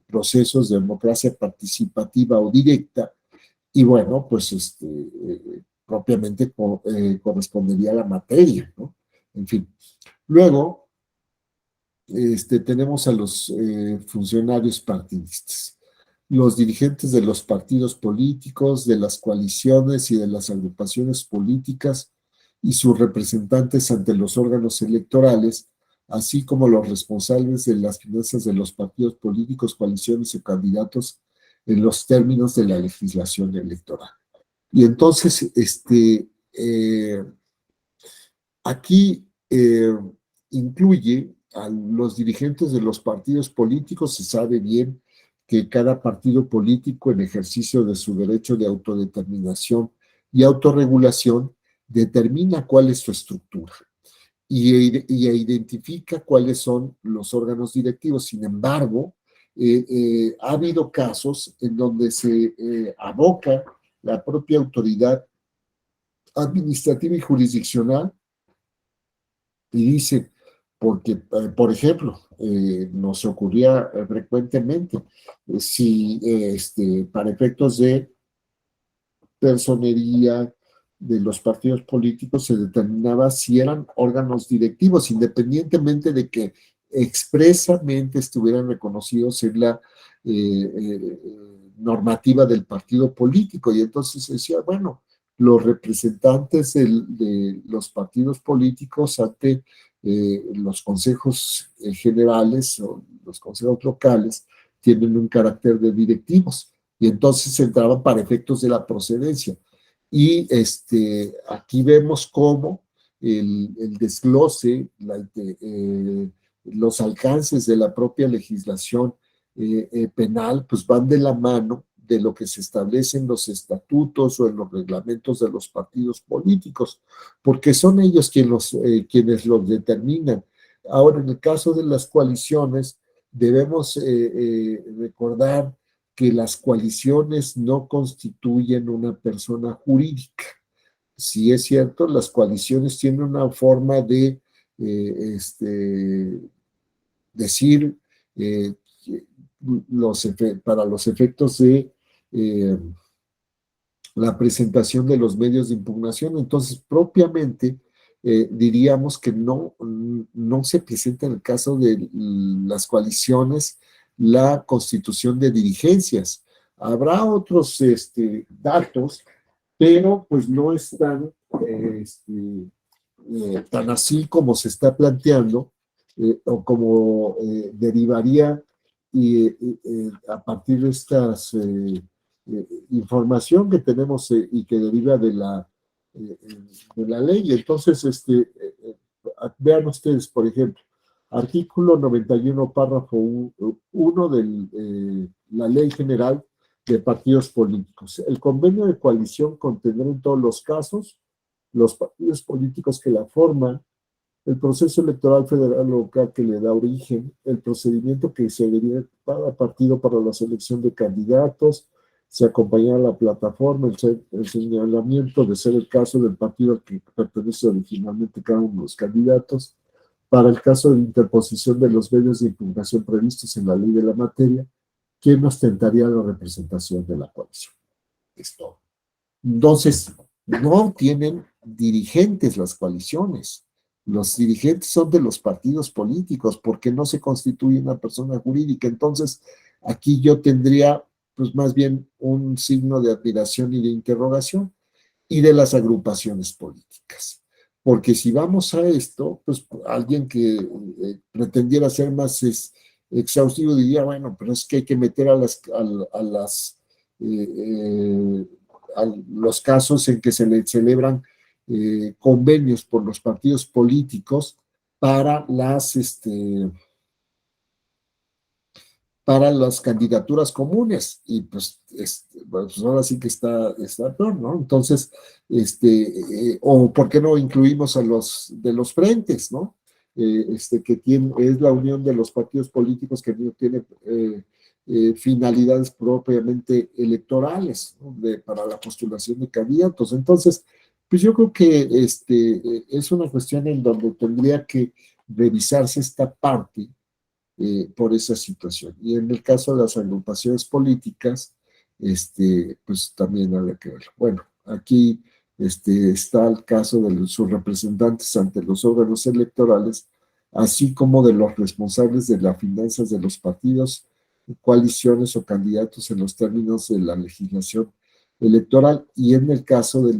procesos de democracia participativa o directa, y bueno, pues propiamente correspondería a la materia, ¿no? En fin. Luego, tenemos a los funcionarios partidistas, los dirigentes de los partidos políticos, de las coaliciones y de las agrupaciones políticas y sus representantes ante los órganos electorales, así como los responsables de las finanzas de los partidos políticos, coaliciones y candidatos en los términos de la legislación electoral. Y entonces, aquí incluye a los dirigentes de los partidos políticos. Se sabe bien que cada partido político, en ejercicio de su derecho de autodeterminación y autorregulación, determina cuál es su estructura y identifica cuáles son los órganos directivos. Sin embargo, ha habido casos en donde se aboca la propia autoridad administrativa y jurisdiccional y dice, porque, por ejemplo, nos ocurría frecuentemente, si para efectos de personería de los partidos políticos se determinaba si eran órganos directivos, independientemente de que expresamente estuvieran reconocidos en la normativa del partido político. Y entonces se decía, bueno, los representantes de los partidos políticos ante los consejos generales o los consejos locales tienen un carácter de directivos, y entonces se entraban para efectos de la procedencia. Y aquí vemos cómo el desglose, los alcances de la propia legislación penal, pues van de la mano de lo que se establece en los estatutos o en los reglamentos de los partidos políticos, porque son ellos quienes los determinan. Ahora, en el caso de las coaliciones, debemos recordar que las coaliciones no constituyen una persona jurídica. Sí es cierto, las coaliciones tienen una forma de decir para los efectos de la presentación de los medios de impugnación. Entonces, propiamente, diríamos que no se presenta en el caso de las coaliciones la constitución de dirigencias. Habrá otros datos, pero pues no están tan así como se está planteando, o como derivaría a partir de estas información que tenemos y que deriva de la ley. Entonces, vean ustedes, por ejemplo, artículo 91, párrafo 1 de la Ley General de Partidos Políticos. El convenio de coalición contendrá en todos los casos los partidos políticos que la forman, el proceso electoral federal local que le da origen, el procedimiento que se deriva cada partido para la selección de candidatos, se acompañará la plataforma, el señalamiento de ser el caso del partido al que pertenece originalmente cada uno de los candidatos, para el caso de interposición de los medios de impugnación previstos en la ley de la materia, ¿quién ostentaría la representación de la coalición? Es todo. Entonces, no tienen dirigentes las coaliciones. Los dirigentes son de los partidos políticos, porque no se constituye una persona jurídica. Entonces, aquí yo tendría, pues más bien, un signo de admiración y de interrogación, y de las agrupaciones políticas. Porque si vamos a esto, pues alguien que pretendiera ser más exhaustivo diría, bueno, pero es que hay que meter a los casos en que se le celebran convenios por los partidos políticos para para las candidaturas comunes, y pues, bueno, pues ahora sí que está peor, ¿no? Entonces, o ¿por qué no incluimos a los de los frentes, ¿no? Que es la unión de los partidos políticos que no tiene finalidades propiamente electorales, ¿no? Para la postulación de candidatos. Entonces, pues yo creo que es una cuestión en donde tendría que revisarse esta parte por esa situación. Y en el caso de las agrupaciones políticas, pues también habría que verlo. Bueno, aquí está el caso de sus representantes ante los órganos electorales, así como de los responsables de las finanzas de los partidos, coaliciones o candidatos en los términos de la legislación electoral. Y en el caso de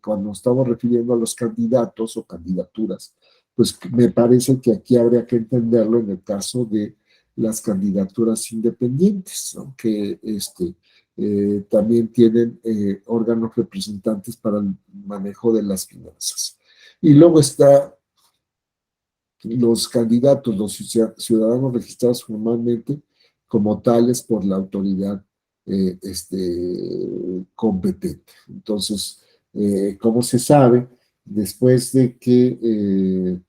cuando estamos refiriendo a los candidatos o candidaturas, pues me parece que aquí habría que entenderlo en el caso de las candidaturas independientes, ¿no? Que también tienen órganos representantes para el manejo de las finanzas. Y luego está los candidatos, los ciudadanos registrados formalmente como tales por la autoridad competente. Entonces, como se sabe, después de que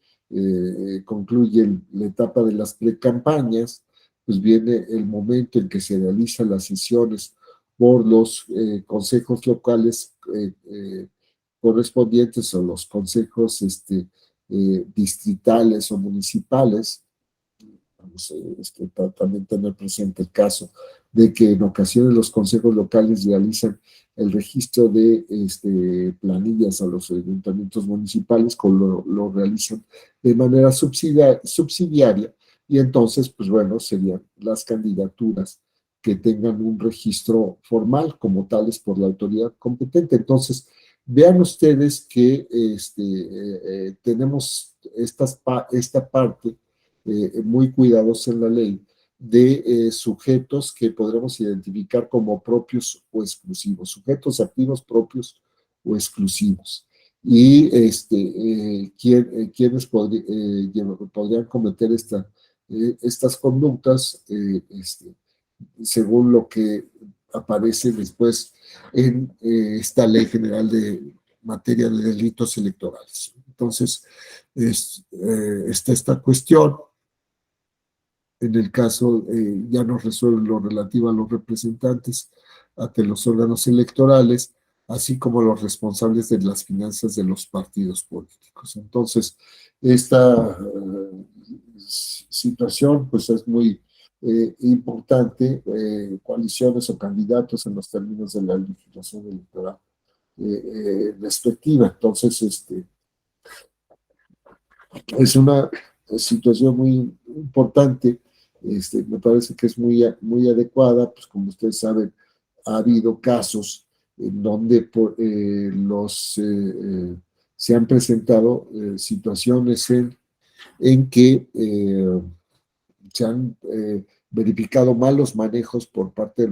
concluye la etapa de las precampañas, pues viene el momento en que se realizan las sesiones por los consejos locales correspondientes o los consejos distritales o municipales. Vamos a también tener presente el caso de que en ocasiones los consejos locales realizan el registro de planillas a los ayuntamientos municipales, lo realizan de manera subsidiaria, y entonces, pues bueno, serían las candidaturas que tengan un registro formal como tales por la autoridad competente. Entonces, vean ustedes que tenemos esta parte muy cuidadosa en la ley de sujetos que podremos identificar como propios o exclusivos, sujetos activos propios o exclusivos. Y quienes podrían cometer estas conductas según lo que aparece después en esta Ley General de Materia de Delitos Electorales. Entonces, está esta cuestión. En el caso, ya nos resuelve lo relativo a los representantes ante los órganos electorales, así como los responsables de las finanzas de los partidos políticos. Entonces, esta situación pues es muy importante, coaliciones o candidatos en los términos de la legislación electoral respectiva. Entonces, es una situación muy importante, me parece que es muy adecuada, pues como ustedes saben, ha habido casos en donde se han presentado situaciones en que se han verificado malos manejos por parte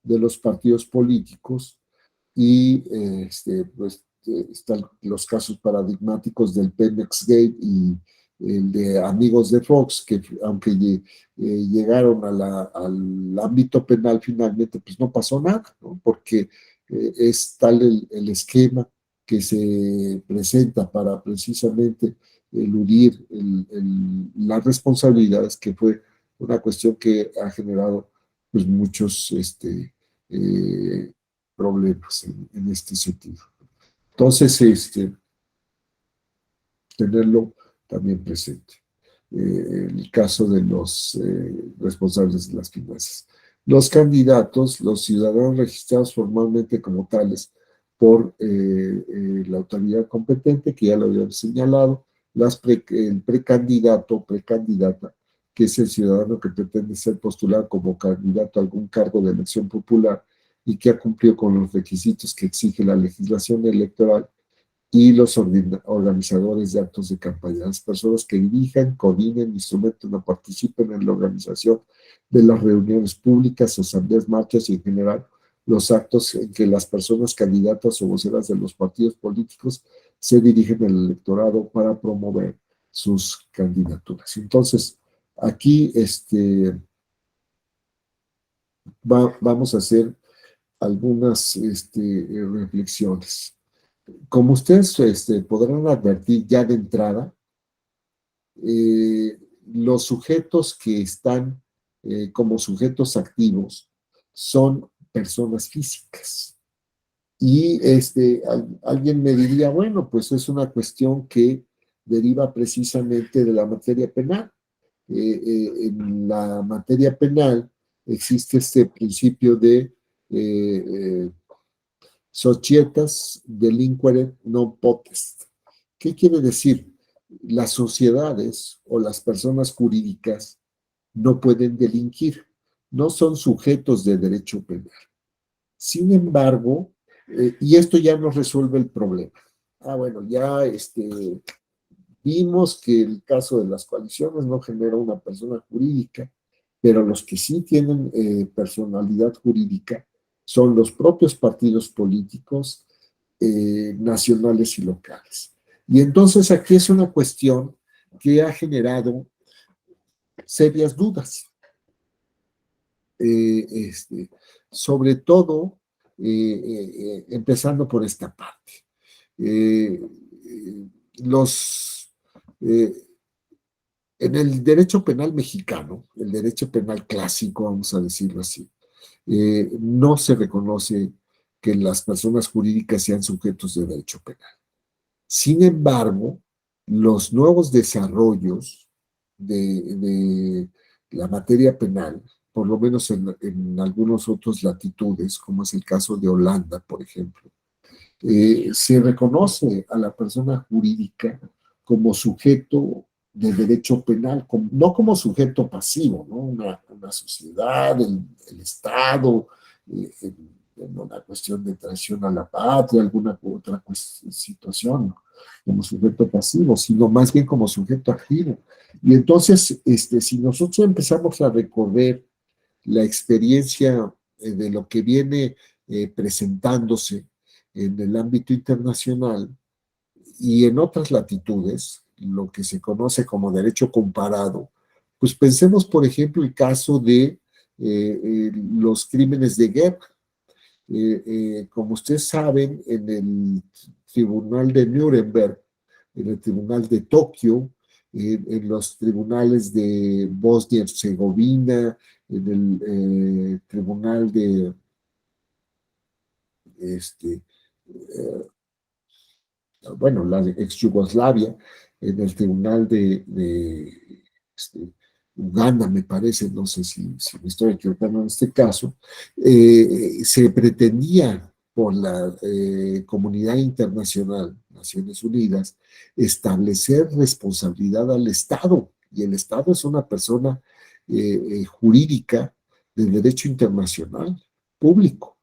de los partidos políticos, y pues están los casos paradigmáticos del Pemex Gate y el de Amigos de Fox, que aunque llegaron al ámbito penal finalmente, pues no pasó nada, ¿no? Porque es tal el esquema que se presenta para precisamente eludir las responsabilidades, que fue una cuestión que ha generado pues muchos eh, problemas en este sentido. Entonces, tenerlo también presente. El caso de los responsables de las finanzas. Los candidatos, los ciudadanos registrados formalmente como tales por la autoridad competente, que ya lo habíamos señalado, el precandidato o precandidata, que es el ciudadano que pretende ser postulado como candidato a algún cargo de elección popular y que ha cumplido con los requisitos que exige la legislación electoral, y los organizadores de actos de campaña, las personas que dirijan, coordinen, instrumenten o participen en la organización de las reuniones públicas, asambleas, marchas y en general los actos en que las personas candidatas o voceras de los partidos políticos se dirigen al electorado para promover sus candidaturas. Entonces, aquí vamos a hacer algunas reflexiones. Como ustedes podrán advertir ya de entrada, eh, los sujetos que están como sujetos activos son personas físicas. Y alguien me diría, bueno, pues es una cuestión que deriva precisamente de la materia penal. En la materia penal existe este principio de eh, societas delinquere non potest. ¿Qué quiere decir? Las sociedades o las personas jurídicas no pueden delinquir, no son sujetos de derecho penal. Sin embargo, y esto ya nos resuelve el problema. Bueno, ya vimos que el caso de las coaliciones no genera una persona jurídica, pero los que sí tienen personalidad jurídica son los propios partidos políticos nacionales y locales. Y entonces aquí es una cuestión que ha generado serias dudas, sobre todo empezando por esta parte. Eh, los eh, en el derecho penal mexicano, el derecho penal clásico, vamos a decirlo así, no se reconoce que las personas jurídicas sean sujetos de derecho penal. Sin embargo, los nuevos desarrollos de la materia penal, por lo menos en algunas otras latitudes, como es el caso de Holanda, por ejemplo, se reconoce a la persona jurídica como sujeto de derecho penal, no como sujeto pasivo, ¿no? Una sociedad, el Estado, en una cuestión de traición a la patria, alguna otra situación, ¿no? Como sujeto pasivo, sino más bien como sujeto activo. Y entonces, si nosotros empezamos a recorrer la experiencia de lo que viene presentándose en el ámbito internacional y en otras latitudes, lo que se conoce como derecho comparado, pues pensemos, por ejemplo, el caso de los crímenes de guerra. Como ustedes saben, en el Tribunal de Nuremberg, en el Tribunal de Tokio, en los tribunales de Bosnia y Herzegovina, en el Tribunal de este, eh, bueno, la ex Yugoslavia, en el tribunal Uganda, me parece, no sé si me estoy equivocando en este caso, se pretendía por la comunidad internacional, Naciones Unidas, establecer responsabilidad al Estado, y el Estado es una persona jurídica de derecho internacional público,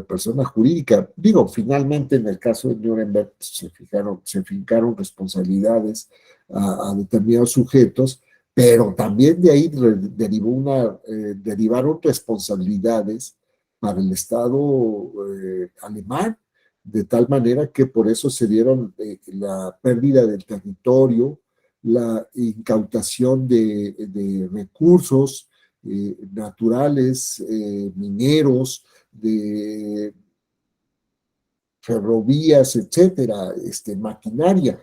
persona jurídica. Digo, finalmente en el caso de Nuremberg se fincaron responsabilidades a determinados sujetos, pero también de ahí derivaron responsabilidades para el Estado alemán, de tal manera que por eso se dieron la pérdida del territorio, la incautación de recursos naturales, mineros, de ferrovías, etcétera, maquinaria.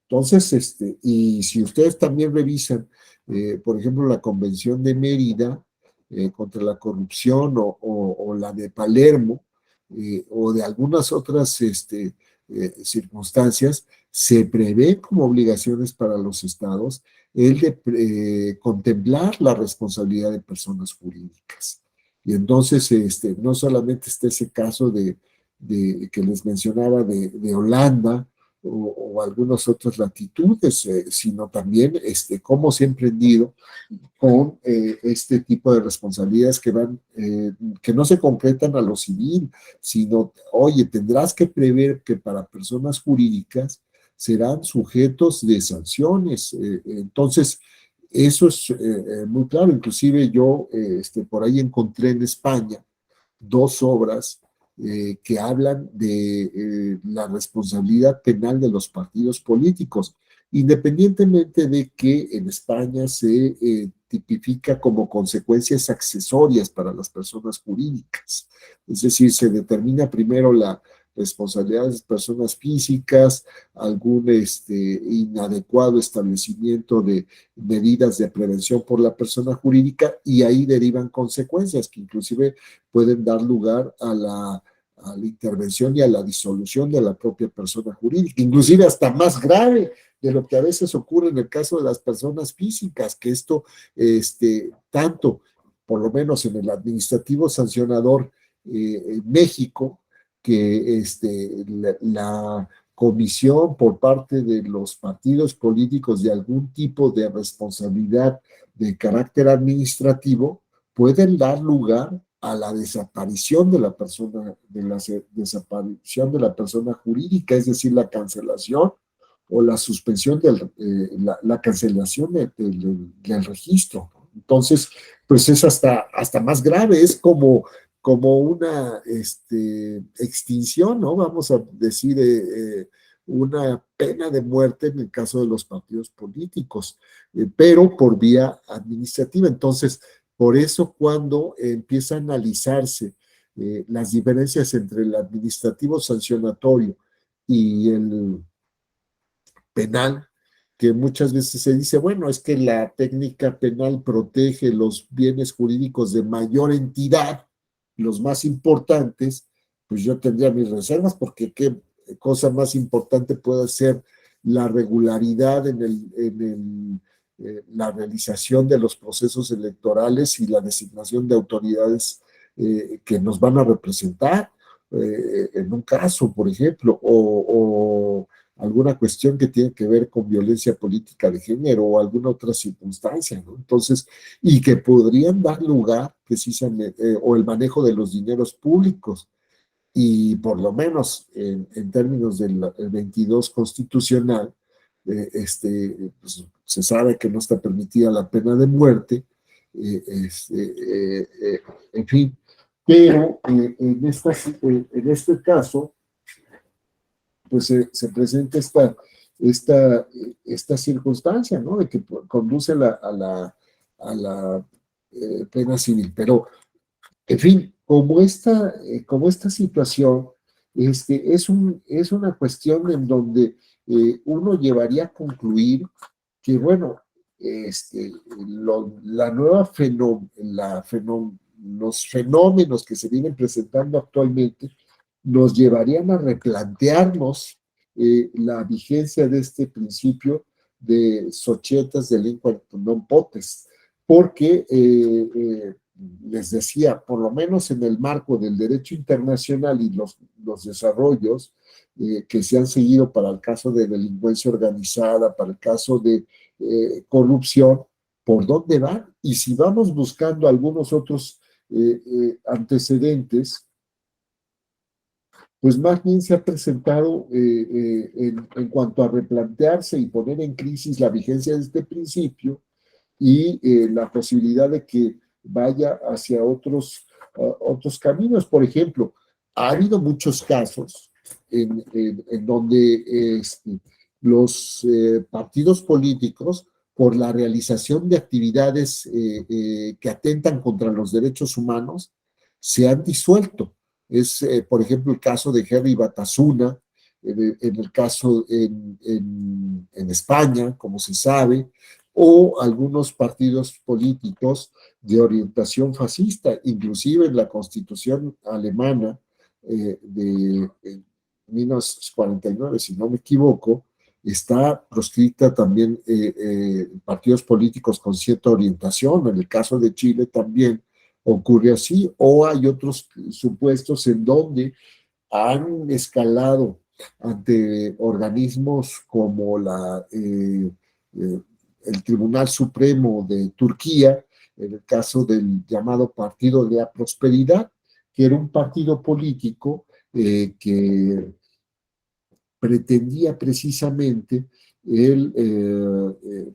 Entonces, y si ustedes también revisan, por ejemplo, la Convención de Mérida contra la corrupción o la de Palermo, o de algunas otras circunstancias, se prevé como obligaciones para los estados el de contemplar la responsabilidad de personas jurídicas. Y entonces, no solamente está ese caso que les mencionaba de Holanda o algunas otras latitudes, sino también cómo se ha emprendido con este tipo de responsabilidades que no se concretan a lo civil, sino, oye, tendrás que prever que para personas jurídicas serán sujetos de sanciones. Entonces, eso es muy claro. Inclusive yo por ahí encontré en España dos obras que hablan de la responsabilidad penal de los partidos políticos, independientemente de que en España se tipifica como consecuencias accesorias para las personas jurídicas. Es decir, se determina primero la responsabilidad de las personas físicas, algún inadecuado establecimiento de medidas de prevención por la persona jurídica, y ahí derivan consecuencias que inclusive pueden dar lugar a la intervención y a la disolución de la propia persona jurídica, inclusive hasta más grave de lo que a veces ocurre en el caso de las personas físicas, que esto, tanto, por lo menos en el administrativo sancionador en México, que la comisión por parte de los partidos políticos de algún tipo de responsabilidad de carácter administrativo pueden dar lugar a la desaparición de la persona, desaparición de la persona jurídica, es decir, la cancelación o la suspensión la cancelación del registro. Entonces, pues es hasta más grave, es como una extinción, ¿no? Vamos a decir, una pena de muerte en el caso de los partidos políticos, pero por vía administrativa. Entonces, por eso cuando empieza a analizarse las diferencias entre el administrativo sancionatorio y el penal, que muchas veces se dice, bueno, es que la técnica penal protege los bienes jurídicos de mayor entidad, los más importantes, pues yo tendría mis reservas, porque qué cosa más importante puede ser la regularidad la realización de los procesos electorales y la designación de autoridades que nos van a representar en un caso, por ejemplo, o alguna cuestión que tiene que ver con violencia política de género o alguna otra circunstancia, ¿no? Entonces, y que podrían dar lugar precisamente, o el manejo de los dineros públicos, y por lo menos en términos del 22 constitucional, pues, se sabe que no está permitida la pena de muerte, en fin, pero en este caso, pues se presenta esta circunstancia, ¿no? De que conduce a la pena civil. Pero, en fin, como esta situación es una cuestión en donde uno llevaría a concluir que, bueno, la nueva los fenómenos que se vienen presentando actualmente nos llevarían a replantearnos la vigencia de este principio de societas delinquent non potest, porque les decía, por lo menos en el marco del derecho internacional y los desarrollos que se han seguido para el caso de delincuencia organizada, para el caso de corrupción, ¿por dónde van? Y si vamos buscando algunos otros antecedentes, pues más bien se ha presentado en cuanto a replantearse y poner en crisis la vigencia de este principio y la posibilidad de que vaya hacia otros caminos. Por ejemplo, ha habido muchos casos en donde los partidos políticos, por la realización de actividades que atentan contra los derechos humanos, se han disuelto. Es, por ejemplo, el caso de Henry Batasuna, en el caso en España, como se sabe, o algunos partidos políticos de orientación fascista, inclusive en la Constitución alemana de 1949, si no me equivoco, está proscrita también partidos políticos con cierta orientación. En el caso de Chile también ocurre así, o hay otros supuestos en donde han escalado ante organismos como el Tribunal Supremo de Turquía, en el caso del llamado Partido de la Prosperidad, que era un partido político que pretendía precisamente el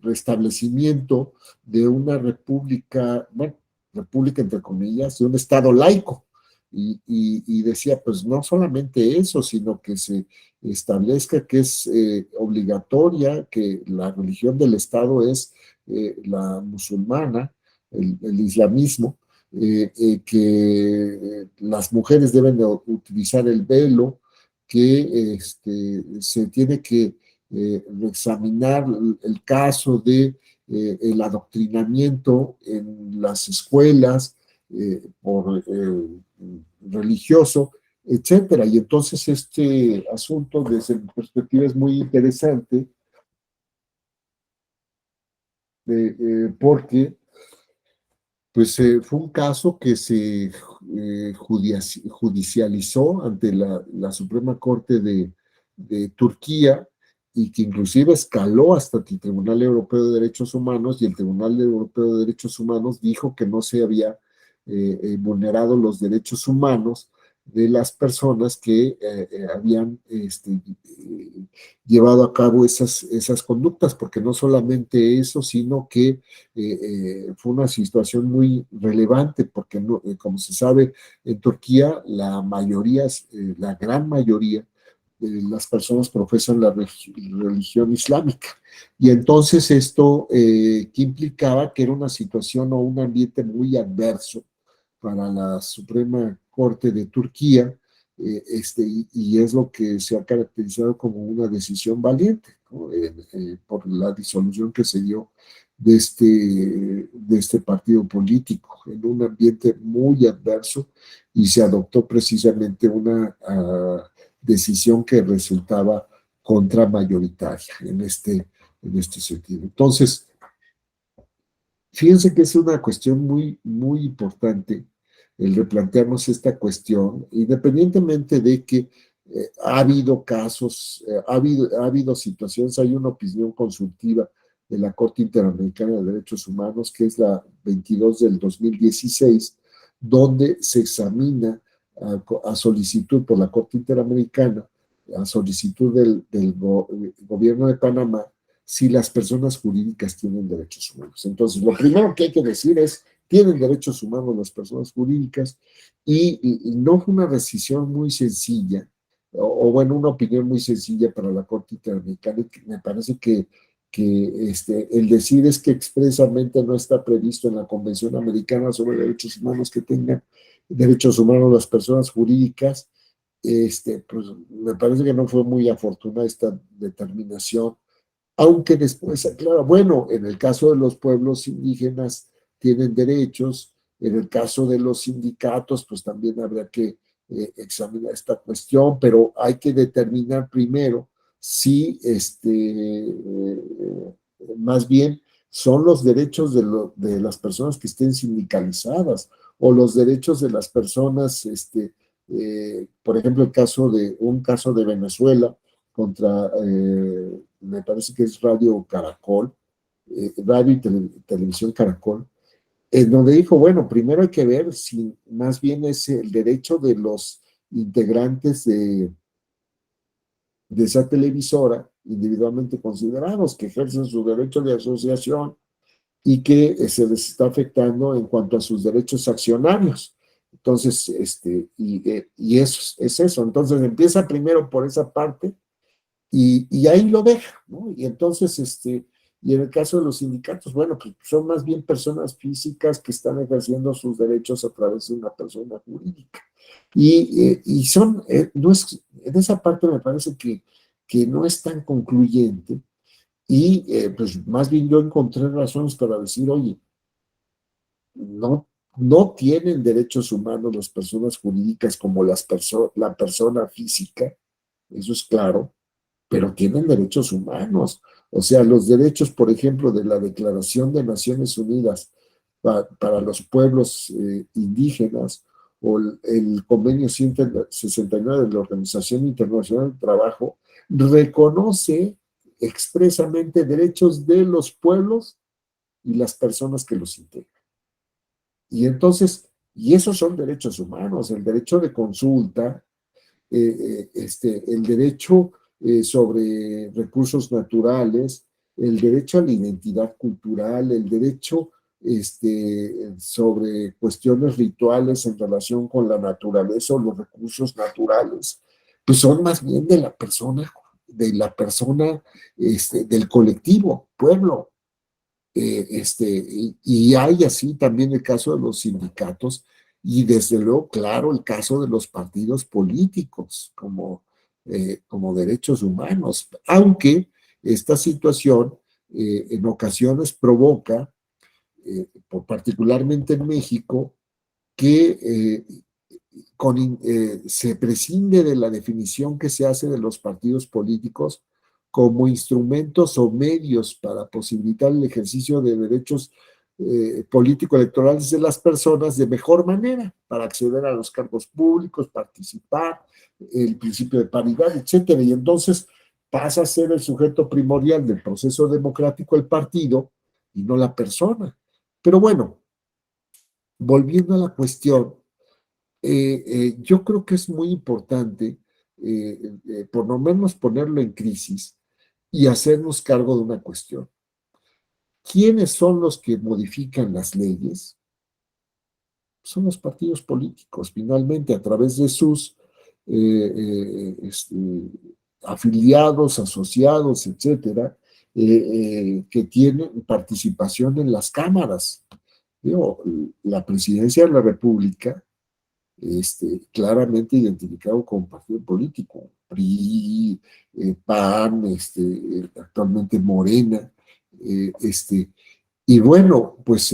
restablecimiento de una república, bueno, república entre comillas, de un Estado laico, y decía, pues no solamente eso, sino que se establezca que es obligatoria, que la religión del Estado es la musulmana, el islamismo, que las mujeres deben de utilizar el velo, que se tiene que examinar el caso de el adoctrinamiento en las escuelas por religioso, etcétera. Y entonces este asunto desde mi perspectiva es muy interesante porque pues fue un caso que se judicializó ante la Suprema Corte de Turquía y que inclusive escaló hasta el Tribunal Europeo de Derechos Humanos y el Tribunal Europeo de Derechos Humanos dijo que no se había vulnerado los derechos humanos de las personas que habían llevado a cabo esas conductas, porque no solamente eso, sino que fue una situación muy relevante, porque no, como se sabe, en Turquía la mayoría, la gran mayoría de las personas profesan la religión islámica. Y entonces esto que implicaba que era una situación o un ambiente muy adverso para la Suprema Corte de Turquía, y es lo que se ha caracterizado como una decisión valiente, ¿no? Por la disolución que se dio de este partido político en un ambiente muy adverso y se adoptó precisamente una decisión que resultaba contramayoritaria en este sentido. Entonces, fíjense que es una cuestión muy, muy importante el replantearnos esta cuestión, independientemente de que ha habido casos, ha habido situaciones, hay una opinión consultiva de la Corte Interamericana de Derechos Humanos, que es la 22 del 2016, donde se examina a solicitud por la Corte Interamericana, a solicitud del gobierno de Panamá, si las personas jurídicas tienen derechos humanos. Entonces, lo primero que hay que decir es, tienen derechos humanos las personas jurídicas y no fue una decisión muy sencilla, o bueno, una opinión muy sencilla para la Corte Interamericana, y que me parece que el decir es que expresamente no está previsto en la Convención Americana sobre Derechos Humanos que tengan derechos humanos las personas jurídicas, pues me parece que no fue muy afortunada esta determinación, aunque después aclara, bueno, en el caso de los pueblos indígenas tienen derechos, en el caso de los sindicatos, pues también habrá que examinar esta cuestión, pero hay que determinar primero si más bien son los derechos de las personas que estén sindicalizadas o los derechos de las personas, por ejemplo, un caso de Venezuela contra, me parece que es Radio Caracol, Radio y Televisión Caracol, en donde dijo, bueno, primero hay que ver si más bien es el derecho de los integrantes de esa televisora, individualmente considerados, que ejercen su derecho de asociación y que se les está afectando en cuanto a sus derechos accionarios. Entonces, y eso, es eso. Entonces empieza primero por esa parte y ahí lo deja, ¿no? Y entonces, y en el caso de los sindicatos, bueno, pues son más bien personas físicas que están ejerciendo sus derechos a través de una persona jurídica. Y son, no es, en esa parte me parece que no es tan concluyente y pues más bien yo encontré razones para decir, oye, no, no tienen derechos humanos las personas jurídicas como la persona física, eso es claro, pero tienen derechos humanos. O sea, los derechos, por ejemplo, de la Declaración de Naciones Unidas para los pueblos indígenas o el convenio 169 de la Organización Internacional del Trabajo, reconoce expresamente derechos de los pueblos y las personas que los integran. Y entonces, y esos son derechos humanos, el derecho de consulta, el derecho sobre recursos naturales, el derecho a la identidad cultural, el derecho sobre cuestiones rituales en relación con la naturaleza o los recursos naturales, pues son más bien del colectivo, pueblo. Y hay así también el caso de los sindicatos y desde luego, claro, el caso de los partidos políticos como derechos humanos, aunque esta situación en ocasiones provoca, particularmente en México, que se prescinde de la definición que se hace de los partidos políticos como instrumentos o medios para posibilitar el ejercicio de derechos político-electorales de las personas de mejor manera, para acceder a los cargos públicos, participar, el principio de paridad, etcétera. Y entonces pasa a ser el sujeto primordial del proceso democrático el partido y no la persona. Pero bueno, volviendo a la cuestión, yo creo que es muy importante, por lo menos ponerlo en crisis y hacernos cargo de una cuestión. ¿Quiénes son los que modifican las leyes? Son los partidos políticos, finalmente, a través de sus afiliados, asociados, etcétera, que tienen participación en las cámaras. Digo, la presidencia de la República, claramente identificado como partido político, PRI, PAN, actualmente Morena, y bueno, pues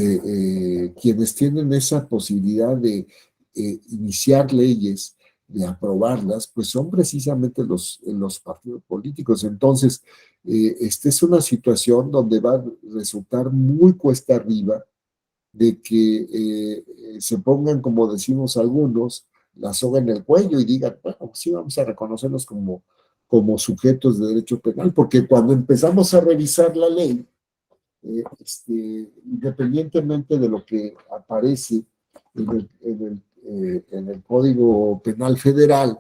quienes tienen esa posibilidad de iniciar leyes, de aprobarlas, pues son precisamente los partidos políticos. Entonces, esta es una situación donde va a resultar muy cuesta arriba de que se pongan, como decimos algunos, la soga en el cuello y digan, bueno, sí vamos a reconocerlos como sujetos de derecho penal, porque cuando empezamos a revisar la ley, independientemente de lo que aparece en el Código Penal Federal,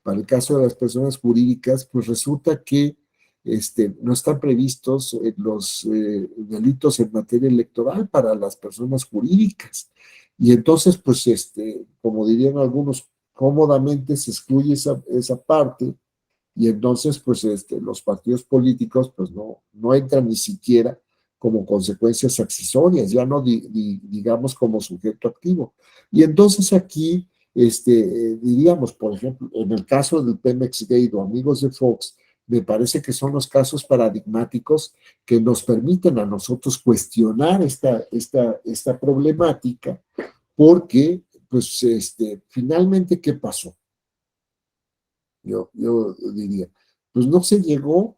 para el caso de las personas jurídicas, pues resulta que no están previstos los delitos en materia electoral para las personas jurídicas. Y entonces, pues, como dirían algunos, cómodamente se excluye esa parte y entonces, pues, los partidos políticos, pues, no entran ni siquiera como consecuencias accesorias, ya no digamos como sujeto activo. Y entonces aquí, diríamos, por ejemplo, en el caso del Pemex Gate o Amigos de Fox, me parece que son los casos paradigmáticos que nos permiten a nosotros cuestionar esta problemática, porque, pues, finalmente, ¿qué pasó? Yo diría, pues no se llegó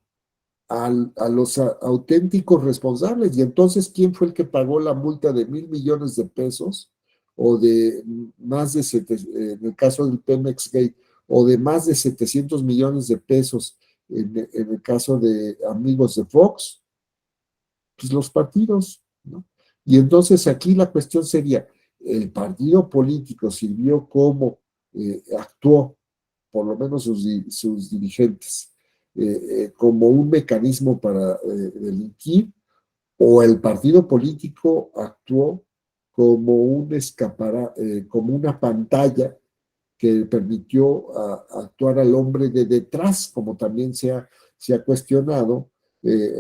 a los auténticos responsables. Y entonces, ¿quién fue el que pagó la multa de 1,000 millones de pesos? O de más de, en el caso del Pemex Gate, o de más de 700 millones de pesos en el caso de Amigos de Fox, pues los partidos, ¿no? Y entonces aquí la cuestión sería, ¿el partido político sirvió como actuó, por lo menos sus dirigentes, como un mecanismo para delinquir, o el partido político actuó como como una pantalla que permitió actuar al hombre de detrás, como también se ha cuestionado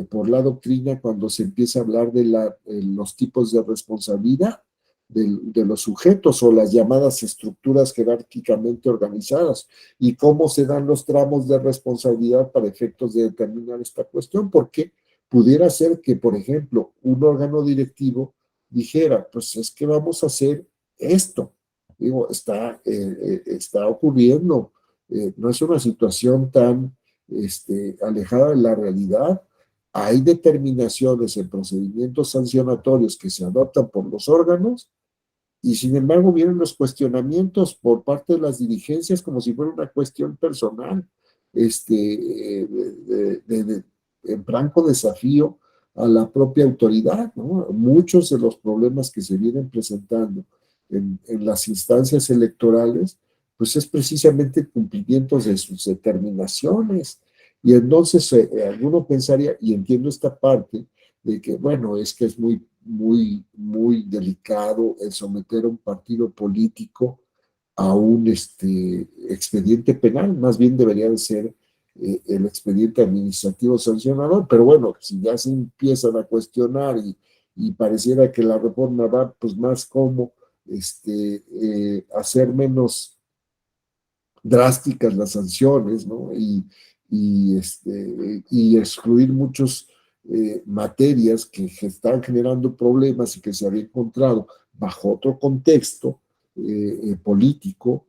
por la doctrina cuando se empieza a hablar de los tipos de responsabilidad de los sujetos o las llamadas estructuras jerárquicamente organizadas y cómo se dan los tramos de responsabilidad para efectos de determinar esta cuestión, porque pudiera ser que, por ejemplo, un órgano directivo dijera, pues es que vamos a hacer esto. Digo, está ocurriendo, no es una situación tan alejada de la realidad. Hay determinaciones en procedimientos sancionatorios que se adoptan por los órganos y sin embargo vienen los cuestionamientos por parte de las dirigencias como si fuera una cuestión personal, en franco desafío a la propia autoridad, ¿no? Muchos de los problemas que se vienen presentando en las instancias electorales, pues es precisamente el cumplimiento de sus determinaciones. Y entonces alguno pensaría, y entiendo esta parte, de que, bueno, es que es muy muy delicado el someter a un partido político a un expediente penal, más bien debería de ser el expediente administrativo sancionador, pero bueno, si ya se empiezan a cuestionar y pareciera que la reforma va pues más como hacer menos drásticas las sanciones, ¿no? Y excluir muchas materias que están generando problemas y que se había encontrado bajo otro contexto político.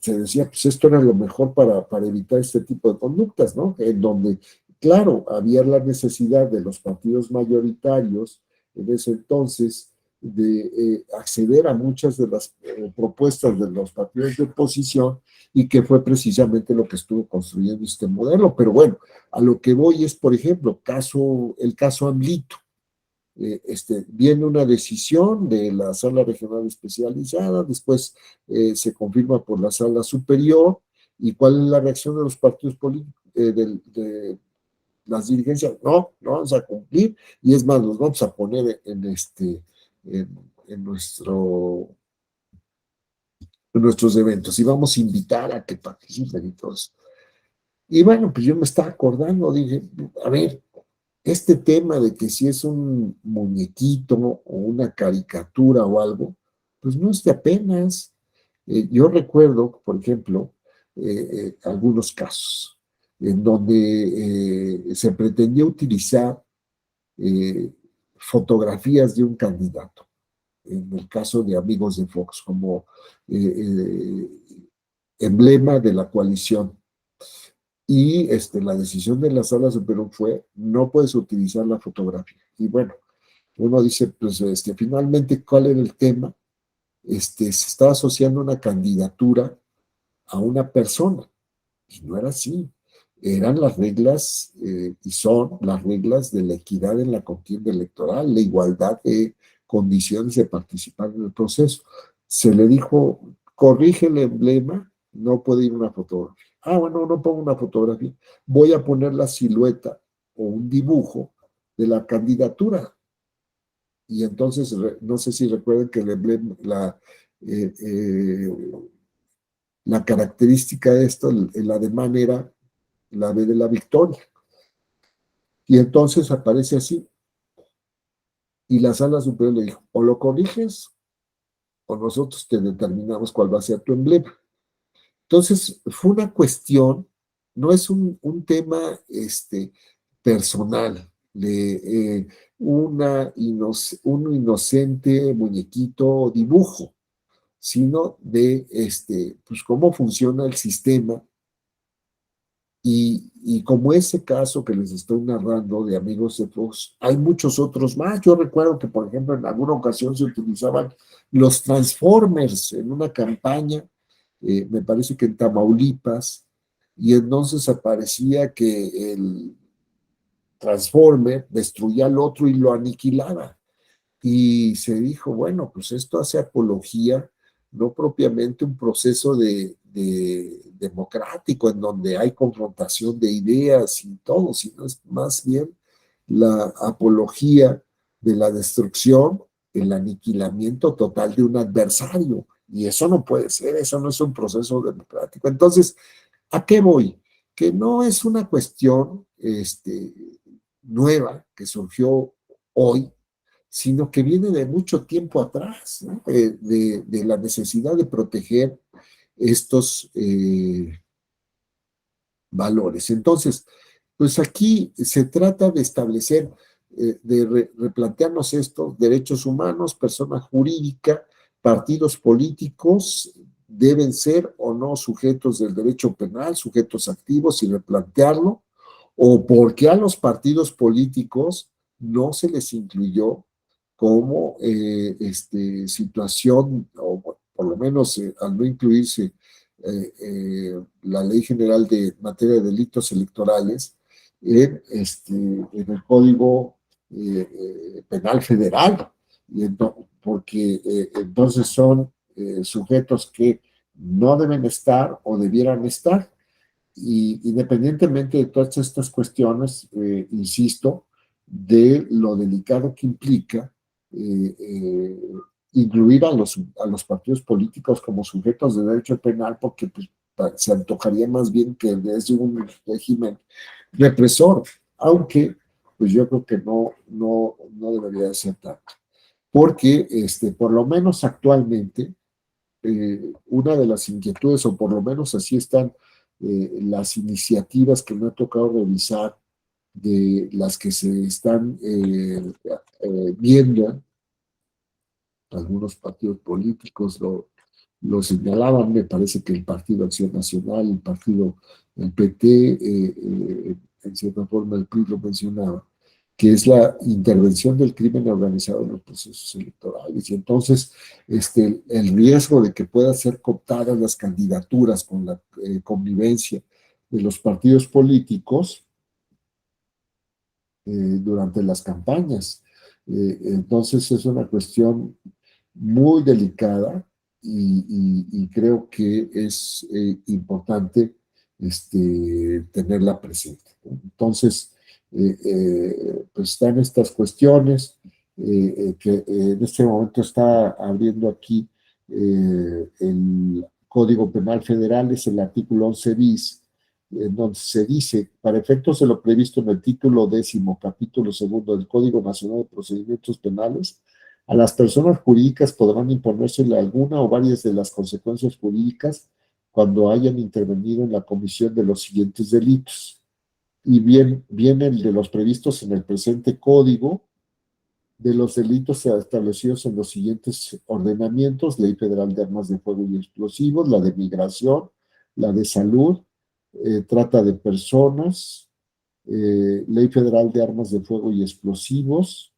Se decía, pues esto era lo mejor para evitar este tipo de conductas, ¿no? En donde, claro, había la necesidad de los partidos mayoritarios en ese entonces de acceder a muchas de las propuestas de los partidos de oposición y que fue precisamente lo que estuvo construyendo este modelo. Pero bueno, a lo que voy es, por ejemplo, el caso AMLITO. Viene una decisión de la sala regional especializada, después se confirma por la sala superior, y cuál es la reacción de los partidos políticos, de las dirigencias. No, no vamos a cumplir, y es más, los vamos a poner en nuestros eventos y vamos a invitar a que participen y todos. Y bueno, pues yo me estaba acordando, dije, a ver, este tema de que si es un muñequito o una caricatura o algo, pues no es de apenas. Yo recuerdo, por ejemplo, algunos casos en donde se pretendía utilizar eh, fotografías de un candidato, en el caso de Amigos de Fox, como emblema de la coalición. Y la decisión de la sala superior fue, no puedes utilizar la fotografía. Y bueno, uno dice, pues finalmente, ¿cuál era el tema? Se estaba asociando una candidatura a una persona. Y no era así. Eran las reglas y son las reglas de la equidad en la contienda electoral, la igualdad de condiciones de participar en el proceso. Se le dijo, corrige el emblema, no puede ir una fotografía. Ah, bueno, no pongo una fotografía. Voy a poner la silueta o un dibujo de la candidatura. Y entonces, no sé si recuerdan que el emblema, eh, eh, la característica de esto, el ademán era la B de la victoria. Y entonces aparece así. Y la sala superior le dijo, o lo corriges o nosotros te determinamos cuál va a ser tu emblema. Entonces, fue una cuestión, no es un tema personal de un inocente muñequito dibujo, sino de pues cómo funciona el sistema. Y como ese caso que les estoy narrando de Amigos de Fox, hay muchos otros más. Yo recuerdo que, por ejemplo, en alguna ocasión se utilizaban los Transformers en una campaña, me parece que en Tamaulipas, y entonces aparecía que el Transformer destruía al otro y lo aniquilaba. Y se dijo, bueno, pues esto hace apología, no propiamente un proceso de democrático en donde hay confrontación de ideas y todo, sino es más bien la apología de la destrucción, el aniquilamiento total de un adversario. Y eso no puede ser, eso no es un proceso democrático. Entonces, ¿a qué voy? Que no es una cuestión nueva que surgió hoy, sino que viene de mucho tiempo atrás, ¿no? De la necesidad de proteger estos valores. Entonces, pues aquí se trata de establecer, replantearnos esto, derechos humanos, persona jurídica, partidos políticos deben ser o no sujetos del derecho penal, sujetos activos, y replantearlo, o porque a los partidos políticos no se les incluyó como situación, o por lo menos al no incluirse la Ley General de Materia de Delitos Electorales en el Código Penal Federal, porque entonces son sujetos que no deben estar o debieran estar. Y independientemente de todas estas cuestiones, insisto, de lo delicado que implica incluir a los partidos políticos como sujetos de derecho penal, porque pues, se antojaría más bien que desde un régimen represor, aunque pues yo creo que no debería de ser tanto, porque por lo menos actualmente una de las inquietudes, o por lo menos así están las iniciativas que me ha tocado revisar, de las que se están viendo, algunos partidos políticos lo señalaban, me parece que el Partido Acción Nacional, el PT, en cierta forma el PRI lo mencionaba, que es la intervención del crimen organizado en los procesos electorales. Y entonces, el riesgo de que puedan ser cooptadas las candidaturas con la convivencia de los partidos políticos durante las campañas. Entonces, es una cuestión muy delicada y creo que es importante tenerla presente. Entonces, pues están estas cuestiones que en este momento está abriendo aquí el Código Penal Federal, es el artículo 11 bis, en donde se dice, para efectos de lo previsto en el título 10º, capítulo 2 del Código Nacional de Procedimientos Penales, a las personas jurídicas podrán imponérsele alguna o varias de las consecuencias jurídicas cuando hayan intervenido en la comisión de los siguientes delitos. Y bien, viene el de los previstos en el presente código, de los delitos establecidos en los siguientes ordenamientos: Ley Federal de Armas de Fuego y Explosivos, la de Migración, la de Salud, Trata de Personas, Ley Federal de Armas de Fuego y Explosivos,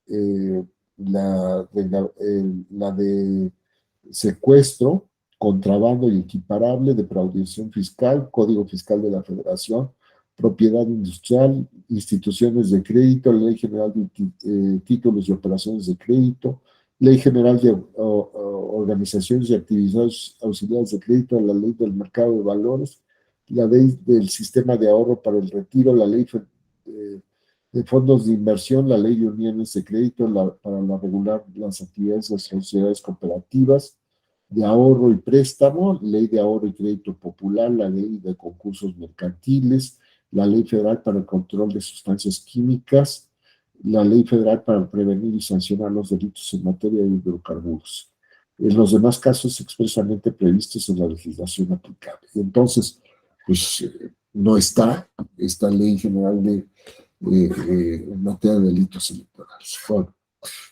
eh, la de secuestro, contrabando y equiparable, defraudación fiscal, Código Fiscal de la Federación, propiedad industrial, instituciones de crédito, Ley General de Títulos y Operaciones de Crédito, Ley General de Organizaciones y Actividades Auxiliares de Crédito, la Ley del Mercado de Valores, la Ley del Sistema de Ahorro para el Retiro, la Ley de Fondos de Inversión, la Ley de Uniones de Crédito para regular las actividades de las sociedades cooperativas, de ahorro y préstamo, Ley de Ahorro y Crédito Popular, la Ley de Concursos Mercantiles, la Ley Federal para el Control de Sustancias Químicas, la Ley Federal para prevenir y sancionar los delitos en materia de hidrocarburos. En los demás casos expresamente previstos en la legislación aplicable. Entonces, pues no está esta Ley General en materia de delitos electorales. Bueno,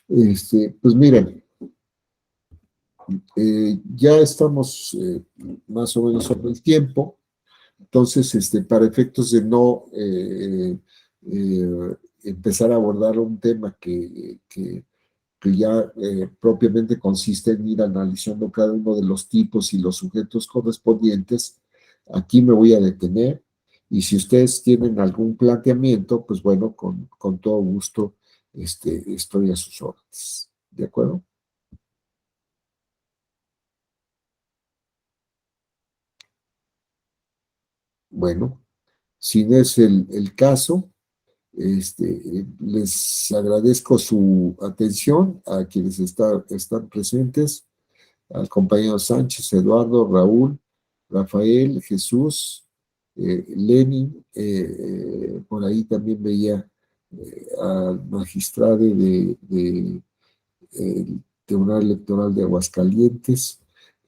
pues miren, ya estamos más o menos sobre el tiempo, entonces, para efectos de no empezar a abordar un tema que ya propiamente consiste en ir analizando cada uno de los tipos y los sujetos correspondientes, aquí me voy a detener. Y si ustedes tienen algún planteamiento, pues bueno, con todo gusto estoy a sus órdenes. ¿De acuerdo? Bueno, si no es el caso, les agradezco su atención a quienes están presentes, al compañero Sánchez, Eduardo, Raúl, Rafael, Jesús, Lenin, por ahí también veía al magistrado el Tribunal Electoral de Aguascalientes,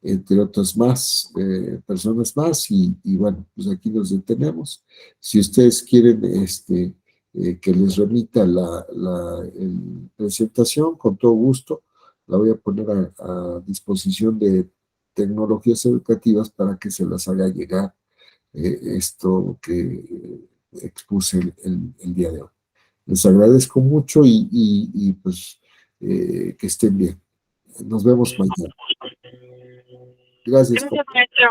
entre otras más personas más, y bueno, pues aquí nos detenemos. Si ustedes quieren que les remita la presentación, con todo gusto, la voy a poner a disposición de tecnologías educativas para que se las haga llegar esto que expuse el día de hoy. Les agradezco mucho y pues que estén bien. Nos vemos mañana. Gracias. Gracias, maestro.